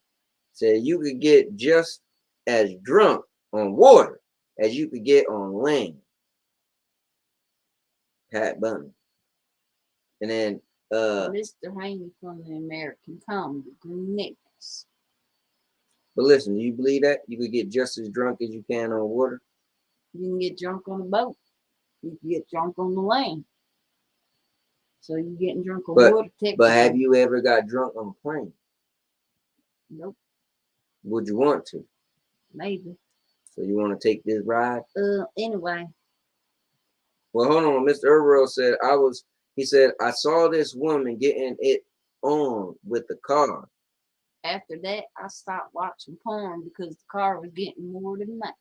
said you could get just as drunk on water as you could get on land. Pat Bunny. And then Mr. Haney from the American Comedy Green Necklace. But listen, do you believe that? You could get just as drunk as you can on water? You can get drunk on a boat. You can get drunk on the land. So you're getting drunk on water. But have you ever got drunk on a plane? Nope. Would you want to? Maybe. So you want to take this ride? Anyway. Well, hold on. Mr. Earl said, he said, I saw this woman getting it on with the car. After that, I stopped watching porn because the car was getting more than that.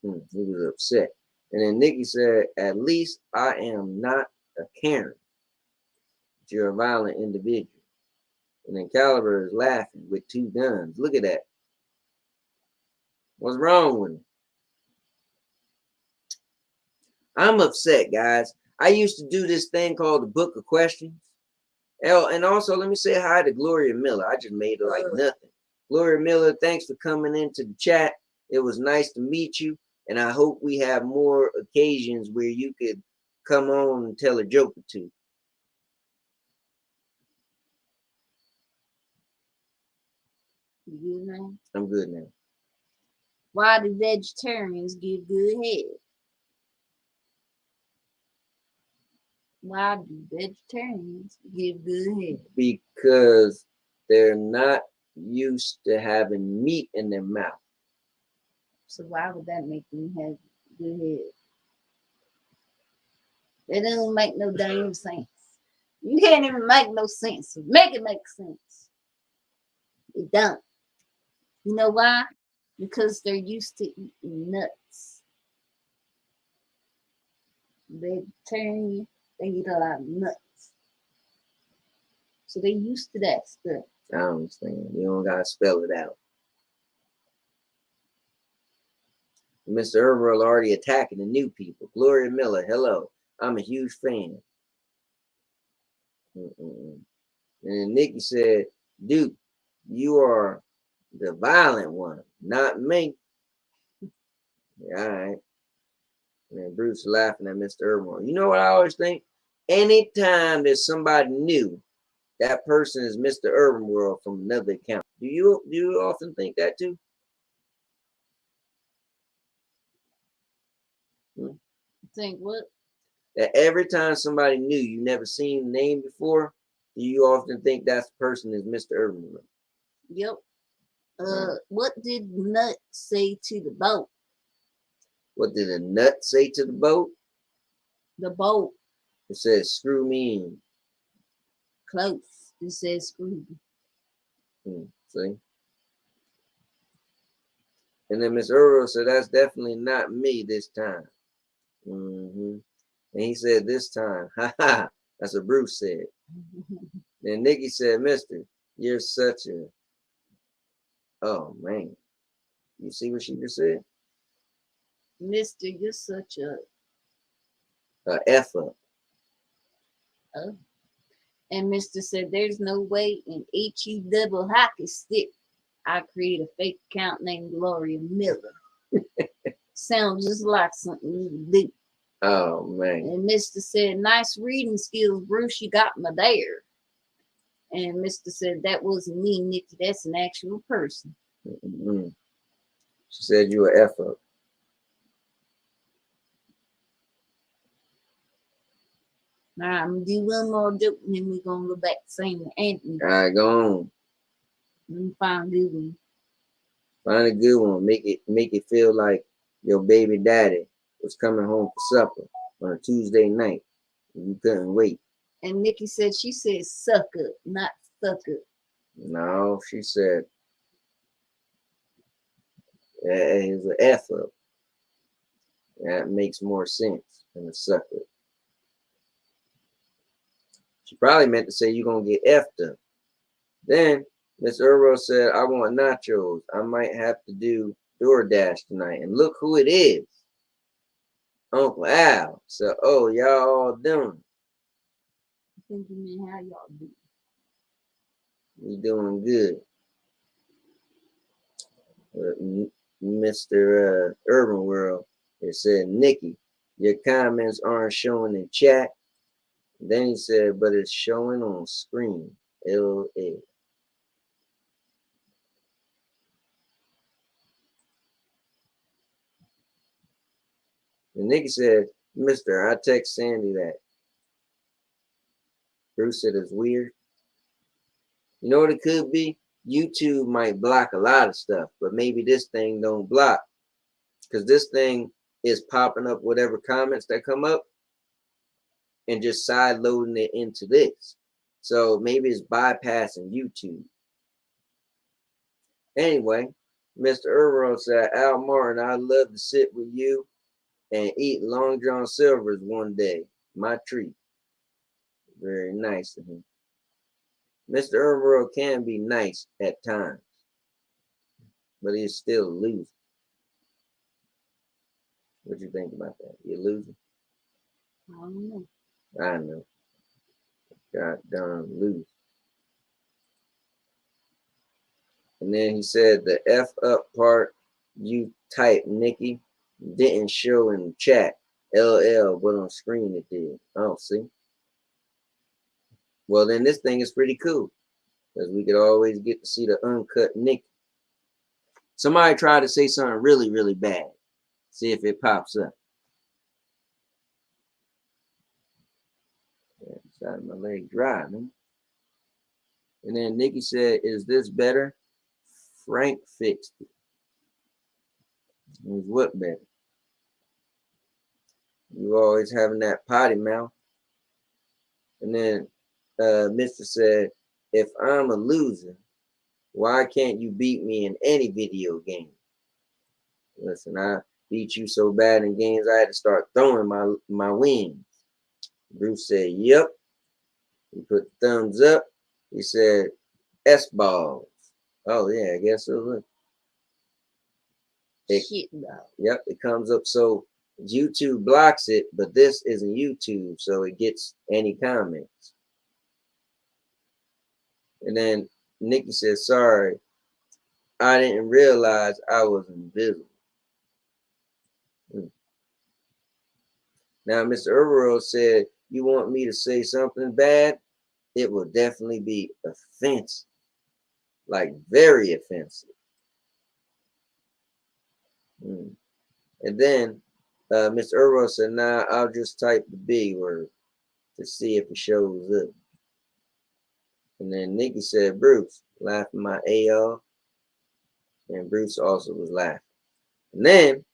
He was upset. And then Nikki said, at least I am not a Karen. But you're a violent individual. And then Caliber is laughing with 2 guns. Look at that. What's wrong with him? I'm upset, guys. I used to do this thing called the Book of Questions. And also, let me say hi to Gloria Miller. I just made it like nothing. Gloria Miller, thanks for coming into the chat. It was nice to meet you. And I hope we have more occasions where you could come on and tell a joke or two. You good now? I'm good now. Why do vegetarians give good head? Why do vegetarians give good head? Because they're not used to having meat in their mouth. So why would that make them have good head? It doesn't make no damn sense. You can't even make no sense. Make it make sense. It don't. You know why? Because they're used to eating nuts. Vegetarian, they eat a lot of nuts. So they're used to that stuff. I understand. You don't gotta spell it out. Mr. Earl already attacking the new people. Gloria Miller, hello. I'm a huge fan. And then Nikki said, Duke, you are the violent one, not me. Yeah, all right. And then Bruce laughing at Mr. Earl. You know what I always think? Anytime there's somebody new, that person is Mr. Urban World from another account. Do you often think that too? Think what? That every time somebody new you never seen the name before, do you often think that person is Mr. Urban World? Yep. What did Nut say to the boat? What did a nut say to the boat? The boat. It says, screw me in. Close. It says screw. See? And then Miss Earl said, that's definitely not me this time. And he said, this time, ha. That's what Bruce said. Then Nikki said, Mister, you're such a, oh man. You see what she just said? Mister, you're such a F up. oh. And Mister said, there's no way in HE double hockey stick I create a fake account named Gloria Miller. Sounds just like something you would do. Oh man. And Mister said, nice reading skills, Bruce, you got me there. And Mister said, that wasn't me, Nikki, that's an actual person. She said you were F up. All right, I'm gonna do one more joke and then we're gonna go back to saying to Anthony. All right, go on. Let me find a good one. Find a good one. Make it feel like your baby daddy was coming home for supper on a Tuesday night. And you couldn't wait. And Nikki said, she said sucker, not sucker. No, she said it's an F up. That makes more sense than a sucker. She probably meant to say you're gonna get F'd up. Then Miss Earl said, I want nachos. I might have to do DoorDash tonight. And look who it is. Uncle Al. So, oh, y'all all doing? I think you mean how y'all do. We doing good. Mr. Urban World, it said, Nikki, your comments aren't showing in chat. Then he said, but it's showing on screen. LA. And Nikki said, Mister, I text Sandy that. Bruce said it's weird. You know what it could be? YouTube might block a lot of stuff, but maybe this thing don't block. Because this thing is popping up whatever comments that come up and just side loading it into this. So maybe it's bypassing YouTube. Anyway, Mr. Earl said, Al Martin, I'd love to sit with you and eat Long John Silver's one day. My treat. Very nice of him. Mr. Earl can be nice at times, but he's still a loser. What you think about that? You a loser? I don't know. I know. God darn lose. And then he said the F up part you typed, Nikki, didn't show in the chat. LL, but on screen it did. Oh, see? Well, then this thing is pretty cool. Because we could always get to see the uncut Nikki. Somebody try to say something really, really bad. See if it pops up. Yeah, side of my leg dry, man. And then Nikki said, is this better? Frank fixed it. Was what better? You always having that potty mouth. And then Mr. said, if I'm a loser, why can't you beat me in any video game? Listen, I beat you so bad in games I had to start throwing my wins. Bruce said, yep. He put the thumbs up. He said, S-balls. Oh, yeah, I guess so. Shit, no. Yep, it comes up. So YouTube blocks it, but this isn't YouTube, so it gets any comments. And then Nikki said, sorry, I didn't realize I was invisible. Now, Mr. Earl said, you want me to say something bad? It will definitely be offensive. Like, very offensive. And then Mr. Earl said, nah, I'll just type the B word to see if it shows up. And then Nikki said, Bruce, laughing my A off. And Bruce also was laughing. And then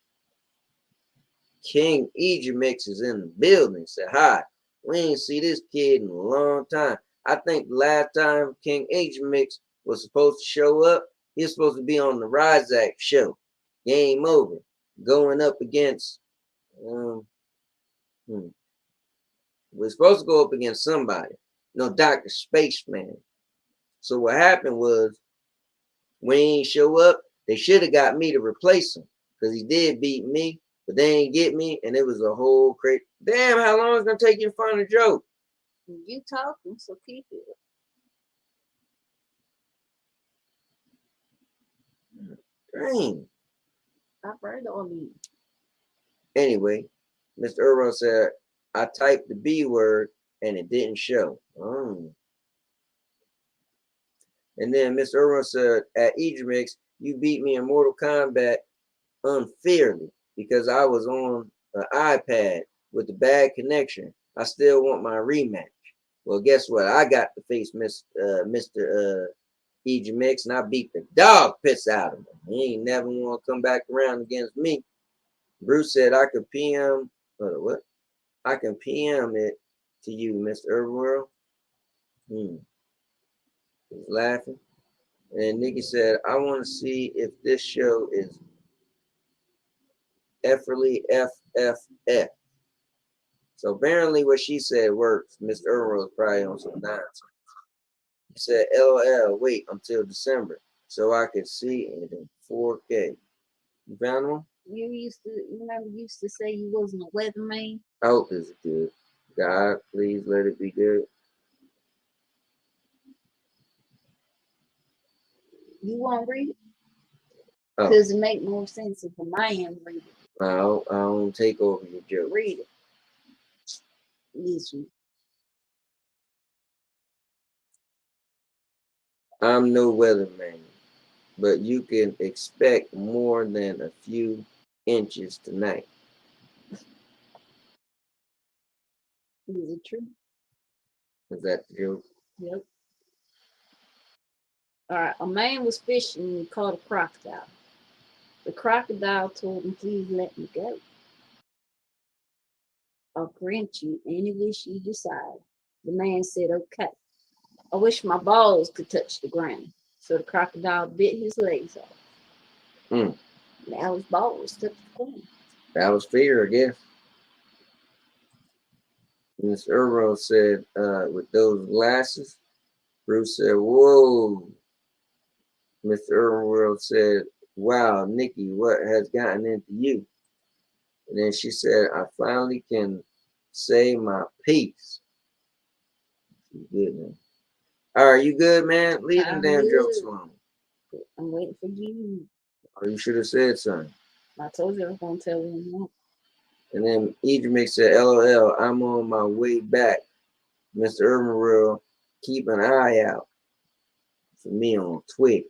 King Ejimix is in the building. Said, hi, we ain't see this kid in a long time. I think the last time King Ejimix was supposed to show up, he was supposed to be on the Rizak show. Game over. Going up against, we're supposed to go up against somebody. No, Dr. Spaceman. So what happened was, when he didn't show up, they should have got me to replace him. Because he did beat me, but they ain't get me, and it was a whole crazy. Damn, how long is it going to take you to find a joke? You talking, so keep it. Dang. Stop right on me. Anyway, Mr. Earl said, I typed the B word and it didn't show. And then Mr. Earl said, at Ejimix, you beat me in Mortal Kombat unfairly because I was on an iPad with a bad connection. I still want my rematch. Well, guess what? I got to face Mr. Ejimix, and I beat the dog piss out of him. He ain't never want to come back around against me. Bruce said I could PM, what? I can PM it to you, Mr. Everworld. He's laughing. And Nikki said, I want to see if this show is effortly FFF. So apparently what she said works. Mr. Everworld is probably on some nonsense. He said, LOL, wait until December so I could see it in 4K. You found one? You remember you used to say you wasn't a weatherman? I hope this is good. God, please let it be good. You won't read it? Oh. Because it make more sense if a man read it. I don't take over your joke. Read it. Listen. I'm no weatherman, but you can expect more than a few inches tonight. Is it true? Is that the joke? Yep. All right. A man was fishing and he caught a crocodile. The crocodile told him, please let me go. I'll grant you any wish you decide. The man said, okay. I wish my balls could touch the ground. So the crocodile bit his legs off. Now his balls touched the ground. That was fair, I guess. Miss Earl said, with those glasses, Bruce said, whoa. Mr. Earl said, wow, Nikki, what has gotten into you? And then she said, I finally can say my piece. Good, man. All right, you good, man? Leave them damn jokes alone. I'm waiting for you. Or you should have said something. I told you I was going to tell him that. And then Idris said, LOL, I'm on my way back. Mr. Urban, keep an eye out for me on Twitter.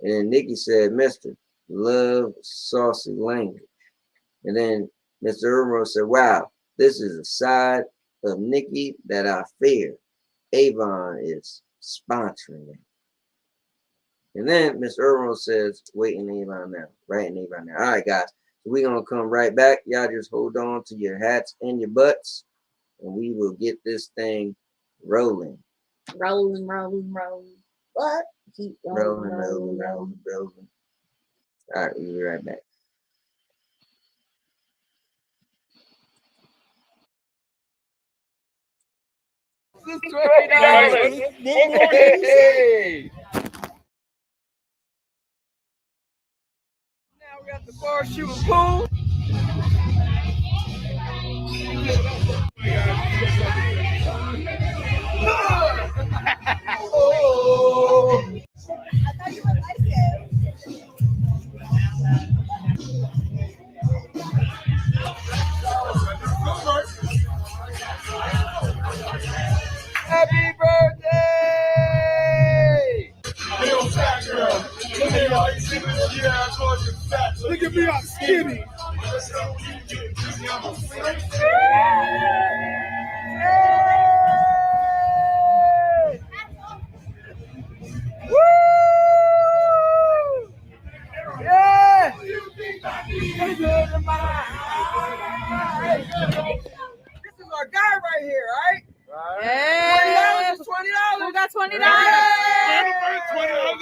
And then Nikki said, Mr. Love saucy language. And then Mr. Urban said, wow, this is a side of Nikki that I fear. Avon is sponsoring it. And then Mr. Urban says, wait in Avon now. Right in Avon now. All right, guys. So we're going to come right back. Y'all just hold on to your hats and your butts, and we will get this thing rolling. Rolling, rolling, rolling. What? Keep rolling, rolling, rolling. All right, we'll be right back. Hey. Now we got the bar shooting pool. Oh. I thought you would like it. Happy birthday! Look at me, I'm skinny. Woo! Yeah! This is our guy right here, right? Hey. $20 is $20. Who got $20? $20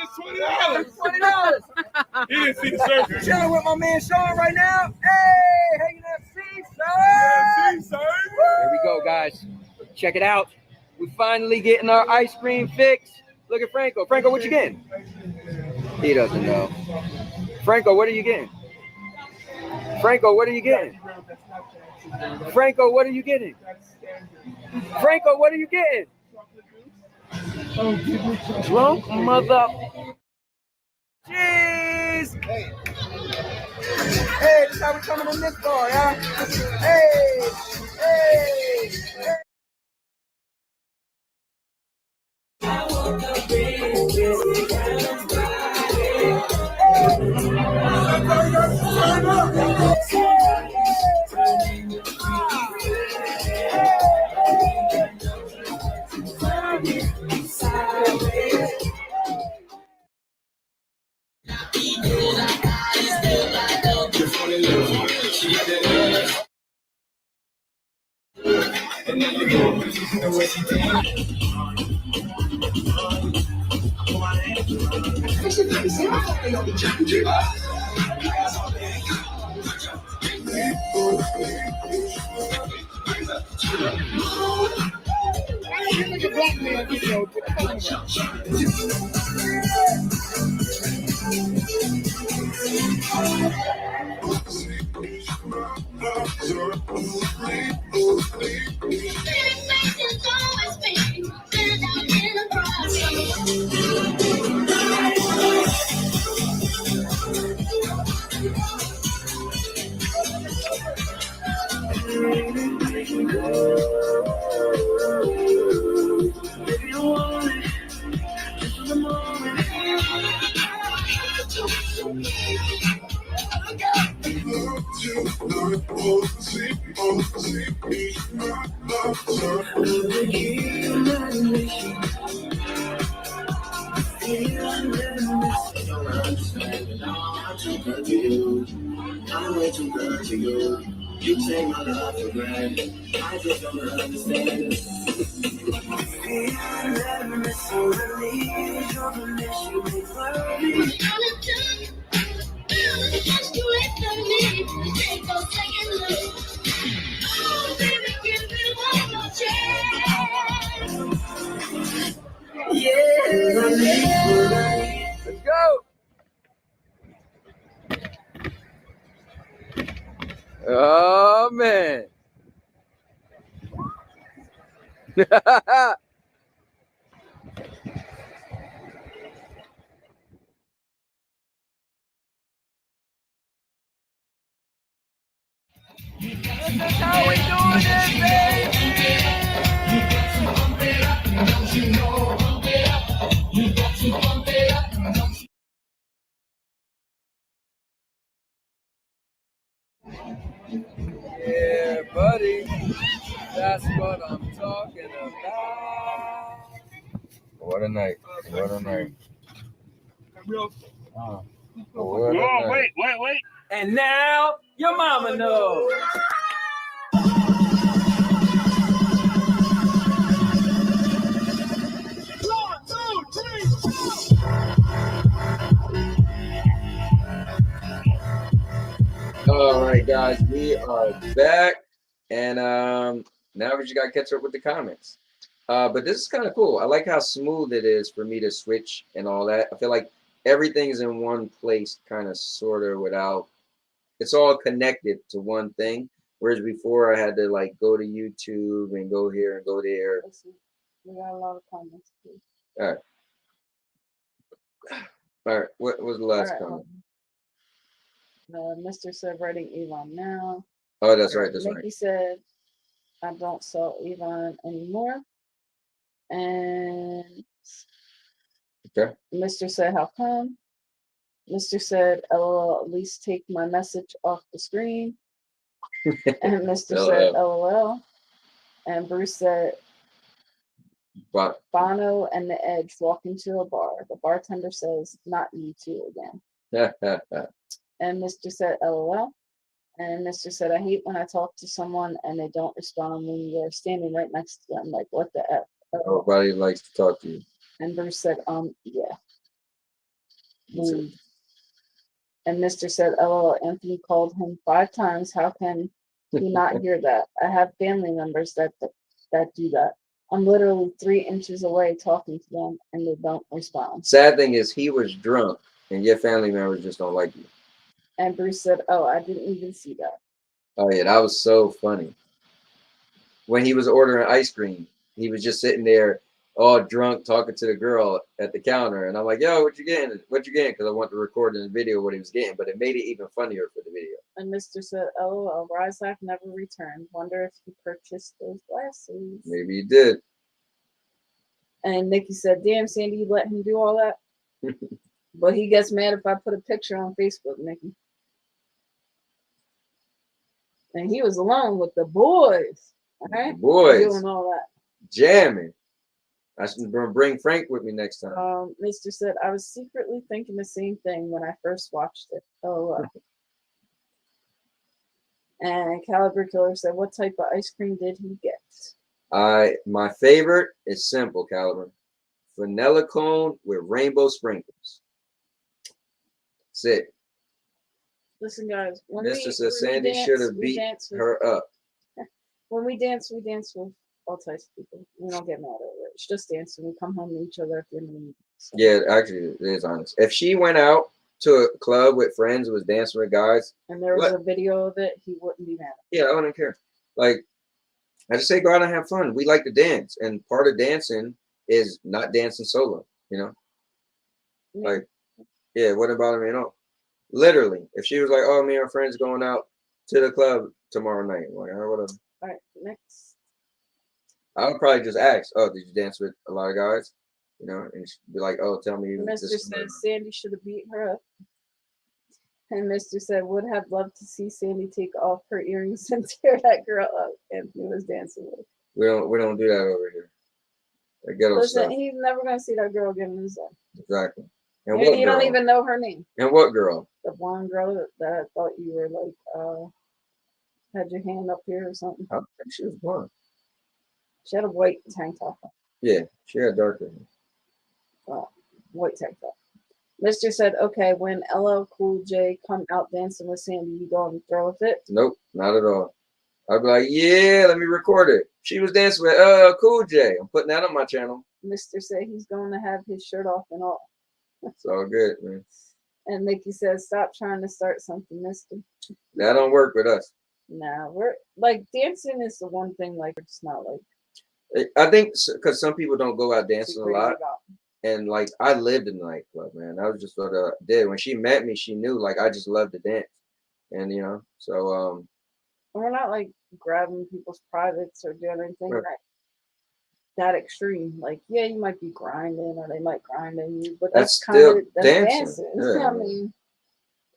is $20. $20. He didn't see the surface. Chilling with my man Sean right now. Hey, hanging out seaside. There we go, guys. Check it out. We finally getting our ice cream fix. Look at Franco. Franco, what you getting? He doesn't know. Franco, what are you getting? Franco, what are you getting? Franco, what are you getting? Franco, what are you getting? Drunk mother. Jeez. Hey, this is how we coming in this bar, huh? Hey, hey, hey. I'm way too good to you. You take my love for granted. I just don't understand it. I never miss so many. Your permission makes worthy. Let's go. Oh, man. How we doing it, baby? Yeah, buddy. That's what I'm talking about. What a night. What a night. What a night. Wait. And now, your mama knows. All right, guys, we are back, and now we just got to catch up with the comments. But this is kind of cool. I like how smooth it is for me to switch and all that. I feel like everything's in one place, kind of, sort of, without. It's all connected to one thing. Whereas before, I had to like go to YouTube and go here and go there. We got a lot of comments too. All right. What was the last comment? Mr. said writing Avon now. Oh, that's right. That's Mickey right. said I don't sell Avon anymore. And Okay. Mr. said, how come? Mr. said, LOL, at least take my message off the screen. And Mr. said, LOL. And Bruce said, Bono and the Edge walk into a bar. The bartender says, not you two again. And Mr. said, LOL. And Mr. said, I hate when I talk to someone and they don't respond when you're standing right next to them. Like, what the F? Nobody likes to talk to you. And Bruce said, yeah. And Mr. said, LOL, Anthony called him 5 times. How can he not hear that? I have family members that do that. I'm literally 3 inches away talking to them and they don't respond. Sad thing is he was drunk and your family members just don't like you. And Bruce said, oh, I didn't even see that. Oh yeah, that was so funny. When he was ordering ice cream, he was just sitting there all drunk talking to the girl at the counter. And I'm like, yo, what you getting? What you getting? Because I want to record in the video what he was getting, but it made it even funnier for the video. And Mr. said, LOL, Ryzak never returned. Wonder if he purchased those glasses. Maybe he did. And Nikki said, damn, Sandy, you let him do all that? But he gets mad if I put a picture on Facebook, Nikki. And he was alone with the boys. All right? Boys. Doing all that. Jamming. I should bring Frank with me next time. Mr. said, I was secretly thinking the same thing when I first watched it. Oh, And Caliber Killer said, what type of ice cream did he get? My favorite is simple, Caliber. Vanilla cone with rainbow sprinkles. That's it. Listen, guys. When Mr. said Sandy should have beat her up. When we dance with all types of people. We don't get mad over it. It's just dancing. We come home to each other at the end of the meeting. So. Yeah, actually, it is honest. If she went out to a club with friends and was dancing with guys, and there was a video of it, he wouldn't be mad. Yeah, I wouldn't care. Like, I just say go out and have fun. We like to dance, and part of dancing is not dancing solo. You know, like, yeah, what about me at all? Literally, if she was like, "Oh, me and my friends going out to the club tomorrow night," I'm like, oh, whatever. All right, next. I would probably just ask, "Oh, did you dance with a lot of guys?" You know, and she'd be like, "Oh, tell me." Mr. said Sandy should have beat her up. And Mr. said, would have loved to see Sandy take off her earrings and tear that girl up. And he was dancing with. We don't do that over here. Listen, he's never gonna see that girl again in his life. Exactly. And you don't even know her name. And what girl? The blonde girl that I thought you were like had your hand up here or something. I think she was blonde. She had a white tank top on. Yeah, she had darker hair. White tank top. Mr. said, okay, when LL Cool J come out dancing with Sandy, you go and throw a fit? Nope, not at all. I'd be like, yeah, let me record it. She was dancing with Cool J. I'm putting that on my channel. Mr. said he's going to have his shirt off and all. It's all good, man. And Nikki says, stop trying to start something, mister. That don't work with us. Nah, we're like dancing is the one thing like it's not like. I think because some people don't go out dancing a lot. And like I lived in the nightclub, man. That was just what I did. When she met me, she knew like I just loved to dance. And you know, so we're not like grabbing people's privates or doing anything right. that extreme. Like, yeah, you might be grinding or they might grind on you, but that's kind of dancing. Yeah. I mean,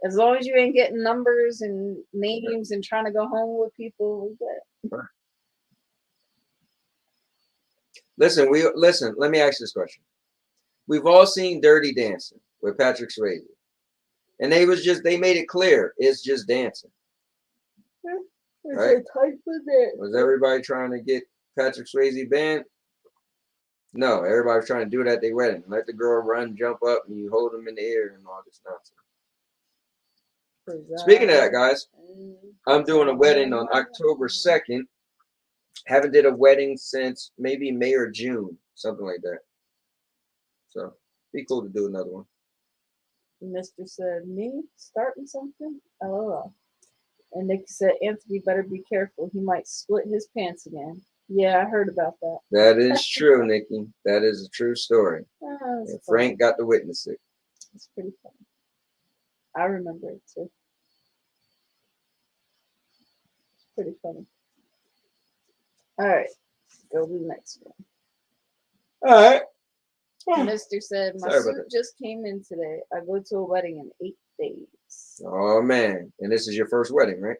as long as you ain't getting numbers and names and trying to go home with people, we good. Right. Listen, let me ask you this question. We've all seen Dirty Dancing with Patrick Swayze. And they made it clear it's just dancing. Right? Was everybody trying to get Patrick Swayze banned? No, everybody's trying to do it at their wedding. Let the girl run, jump up, and you hold them in the air and all this nonsense. Speaking of that, guys, I'm doing a wedding on October 2nd. Haven't did a wedding since maybe May or June, something like that. So, be cool to do another one. Mr. said, me starting something? Oh. And Nikki said, Anthony better be careful. He might split his pants again. Yeah, I heard about that. That is true, Nikki. That is a true story. And Frank got to witness it. It's pretty funny. I remember it too. It's pretty funny. All right. Go to the next one. All right. Mr. said, my suit just came in today. I go to a wedding in 8 days. Oh, man. And this is your first wedding, right?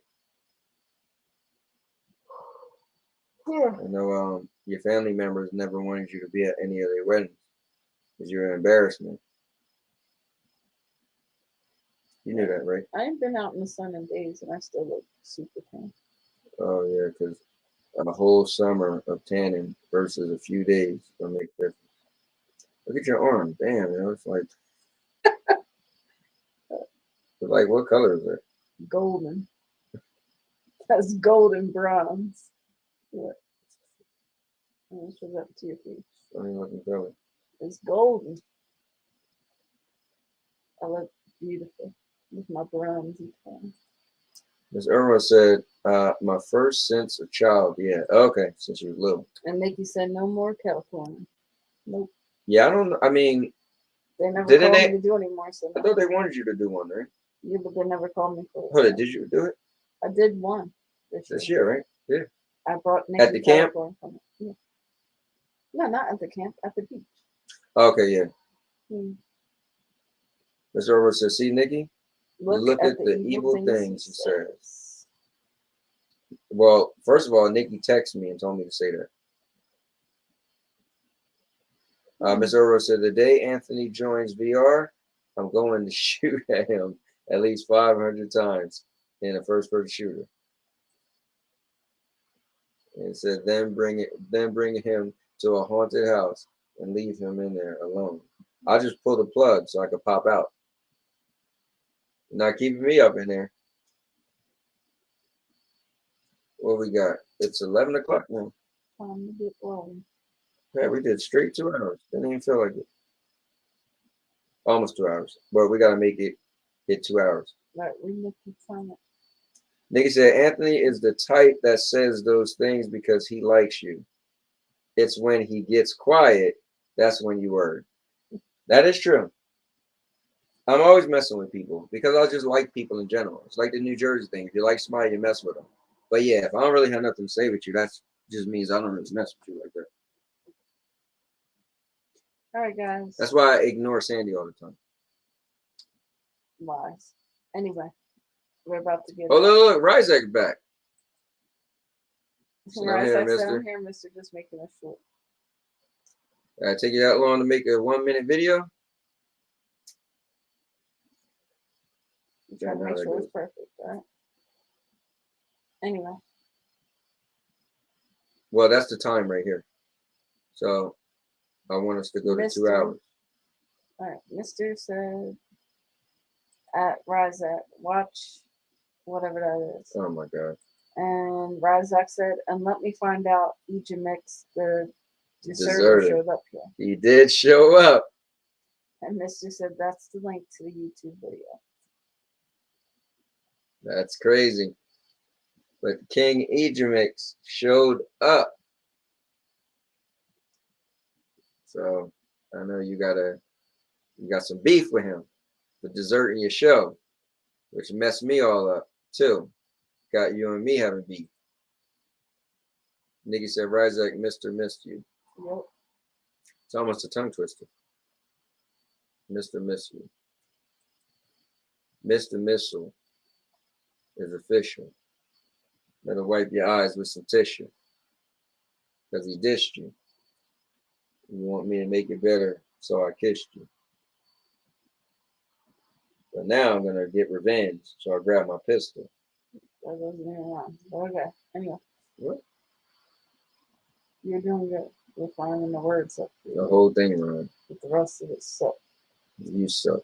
Yeah. I know your family members never wanted you to be at any of their weddings because you're an embarrassment. You knew that, right? I ain't been out in the sun in days and I still look super tan. Oh, yeah, because a whole summer of tanning versus a few days will make a difference. Look at your arm. Damn, it's like Like, what color is it? Golden. That's golden bronze. What? I'll show that to your face. Funny looking color. It's golden. I look beautiful with my bronzy tones. Miss Irma said, my first sense of child. Yeah, okay, since you was little. And Nikki said, no more California. Nope. Yeah, I don't. I mean, They never didn't called they? me to do anymore. So I thought they wanted you to do one, right? yeah, but they never called me for it. Hold it. Did you do it I did one this year? Right? Yeah. I brought Nikki At the camp? California from it. Yeah. No, not at the camp. At the beach. Okay, yeah. Hmm. Miss Irma said, "See, Nikki, look at the evil things he says." Well, first of all, Nikki texted me and told me to say that. Miss Irma said, the day Anthony joins VR, I'm going to shoot at him at least 500 times in a first-person shooter. And it said, then bring him to a haunted house and leave him in there alone. I just pull the plug so I could pop out. Not keeping me up in there. What we got? It's 11 o'clock now. Time to get rolling. Yeah, we did straight 2 hours. Didn't even feel like it. Almost 2 hours. But we got to make it hit 2 hours. Right, we look at time. Nikki said, Anthony is the type that says those things because he likes you. It's when he gets quiet, that's when you worry. That is true. I'm always messing with people because I just like people in general. It's like the New Jersey thing. If you like somebody, you mess with them. But yeah, if I don't really have nothing to say with you, that just means I don't really mess with you like that. All right, guys. That's why I ignore Sandy all the time. Lies. Anyway, we're about to get. Oh, look, Ryzak's back. Right, here, I'm mister. here, mister. Just making a short. Take you that long to make a 1-minute video? I'm trying to make sure it's perfect, all right? Anyway. Well, that's the time right here. So I want us to go to 2 hours. All right. Mr. said at Ryzak, watch whatever that is. Oh my God. And Ryzak said, and let me find out Ep25, the deserter showed up here. He did show up. And Mr. said, that's the link to the YouTube video. That's crazy. But King Ep25 showed up. So I know you got some beef with him for deserting your show, which messed me all up too. Got you and me having beef. Nikki said, Ryzak, Mr. missed you. Yep. It's almost a tongue twister. Mr. missed you. Mr. Missile is official. Better wipe your eyes with some tissue. Because he dissed you. You want me to make it better, so I kissed you. But now I'm going to get revenge, so I grab my pistol. That wasn't even wrong. Okay, anyway. What? You're doing good. You're finding the words up. The whole thing wrong. But the rest of it sucks. You suck.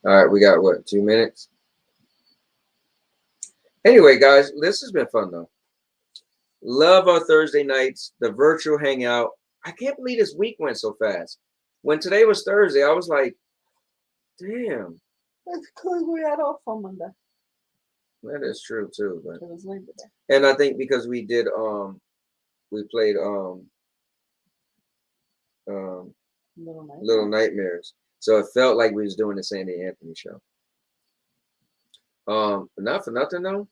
All right, we got what, 2 minutes? Anyway, guys, this has been fun though. Love our Thursday nights, the virtual hangout. I can't believe this week went so fast. When today was Thursday, I was like, damn. That's because we had off on Monday. That is true too. But it was Labor Day. And I think because we did we played Little Nightmares. So it felt like we was doing the Sandy Anthony show. Not for nothing though.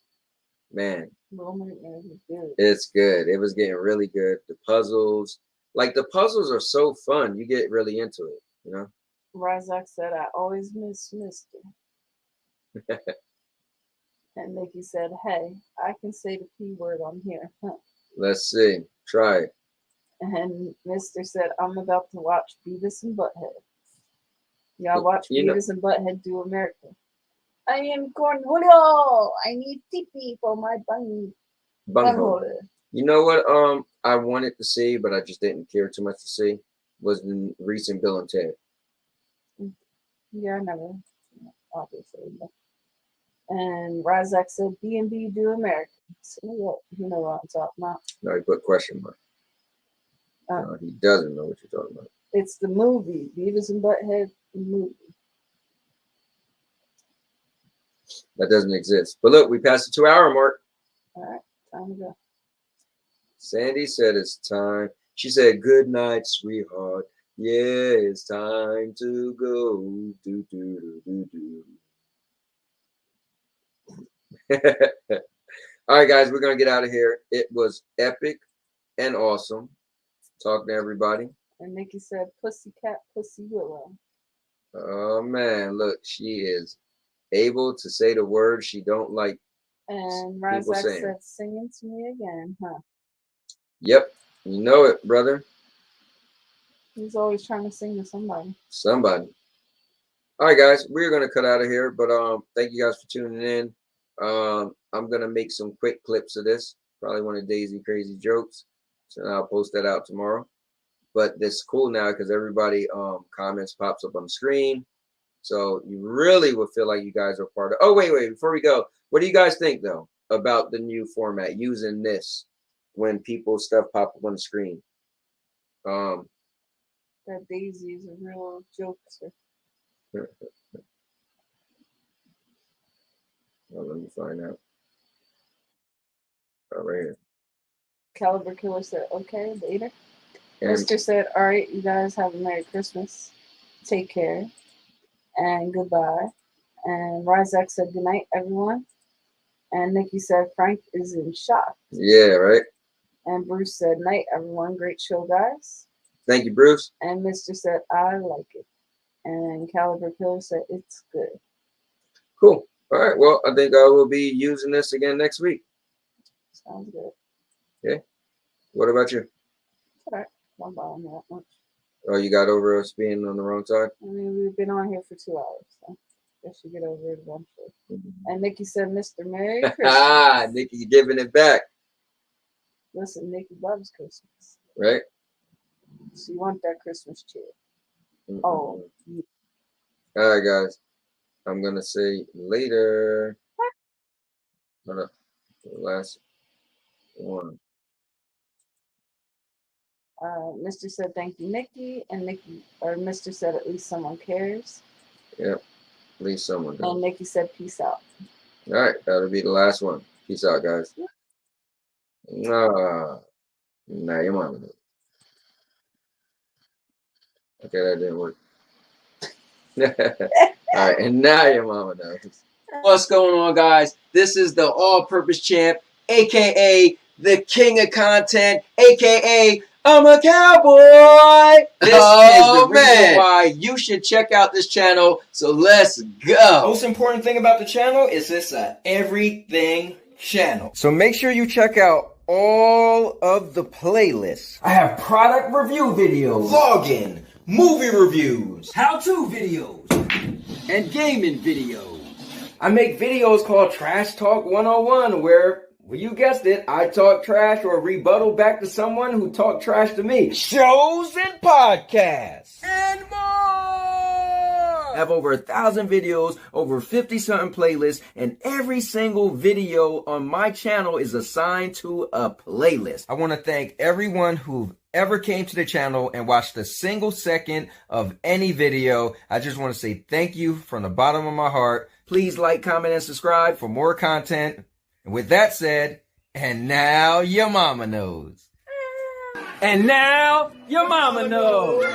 Man. Little Nightmares was good. It's good. It was getting really good. The puzzles. Like the puzzles are so fun. You get really into it, you know? Ryzak said, I always miss Mister. And Nikki said, hey, I can say the P word on here. Huh. Let's see. Try it. And Mister said, I'm about to watch Beavis and Butthead. Y'all watch Beavis and Butthead do America. I am Cornholio. I need TP for my bunghole. You know what? I wanted to see, but I just didn't care too much to see. was in recent Bill and Ted. Yeah, I never, obviously. But. And Razak said, B&B do America. So, you know what I'm talking about. No, he put question mark. No, he doesn't know what you're talking about. It's the movie, Beavis and Butthead movie. That doesn't exist. But look, we passed the 2-hour mark. All right, time to go. Sandy said it's time. She said, good night, sweetheart. Yeah, it's time to go. Do, do, do, do, do. All right, guys, we're going to get out of here. It was epic and awesome. Talking to everybody. And Nikki said, Pussycat, Pussy Willow. Oh, man, look, she is able to say the words she don't like. And Razak said, singing to me again, huh? Yep, you know it, brother. He's always trying to sing to somebody. Somebody. All right, guys, we're going to cut out of here, but thank you guys for tuning in. I'm going to make some quick clips of this, probably one of Daisy Crazy jokes, so I'll post that out tomorrow. But this is cool now because everybody comments pops up on the screen, so you really will feel like you guys are part of. Oh, wait, before we go, what do you guys think though about the new format using this when people's stuff pop up on the screen? That Daisy is a real jokester. Well, let me find out. Right here. Caliber Killer said, okay, later. And Mister said, all right, you guys have a Merry Christmas. Take care. And goodbye. And Razak said, good night, everyone. And Nikki said, Frank is in shock. Yeah, right. And Bruce said, night, everyone. Great show, guys. Thank you, Bruce. And Mister said, I like it. And Caliber Killer said, it's good. Cool. All right. Well, I think I will be using this again next week. Sounds good. Okay. What about you? All right. I'm buying that much. Oh, you got over us being on the wrong side? I mean, we've been on here for 2 hours, so I should get over it eventually. And Nikki said, Mr. Merry Christmas. Ah, Nikki giving it back. Listen, Nikki loves Christmas. Right? She wants that Christmas cheer. Oh. Yeah. All right, guys. I'm going to say later. Hold up. The last one. Mr. said, thank you, Nikki. And Nikki, or Mr. said, at least someone cares. Yep. At least someone does. And Nikki said, peace out. All right. That'll be the last one. Peace out, guys. Nah, your mama knows. Okay, that didn't work. All right, and now your mama knows. What's going on, guys? This is the all-purpose champ, aka the king of content, aka I'm a cowboy. This is the reason why you should check out this channel. So let's go. Most important thing about the channel is this everything channel. So make sure you check out all of the playlists. I have product review videos, vlogging, movie reviews, how-to videos, and gaming videos. I make videos called Trash Talk 101 where, well, you guessed it, I talk trash or rebuttal back to someone who talked trash to me. Shows and podcasts. And more! I have over 1,000 videos, over 50-something playlists, and every single video on my channel is assigned to a playlist. I want to thank everyone who ever came to the channel and watched a single second of any video. I just want to say thank you from the bottom of my heart. Please like, comment, and subscribe for more content. And with that said, and now your mama knows. And now your mama knows.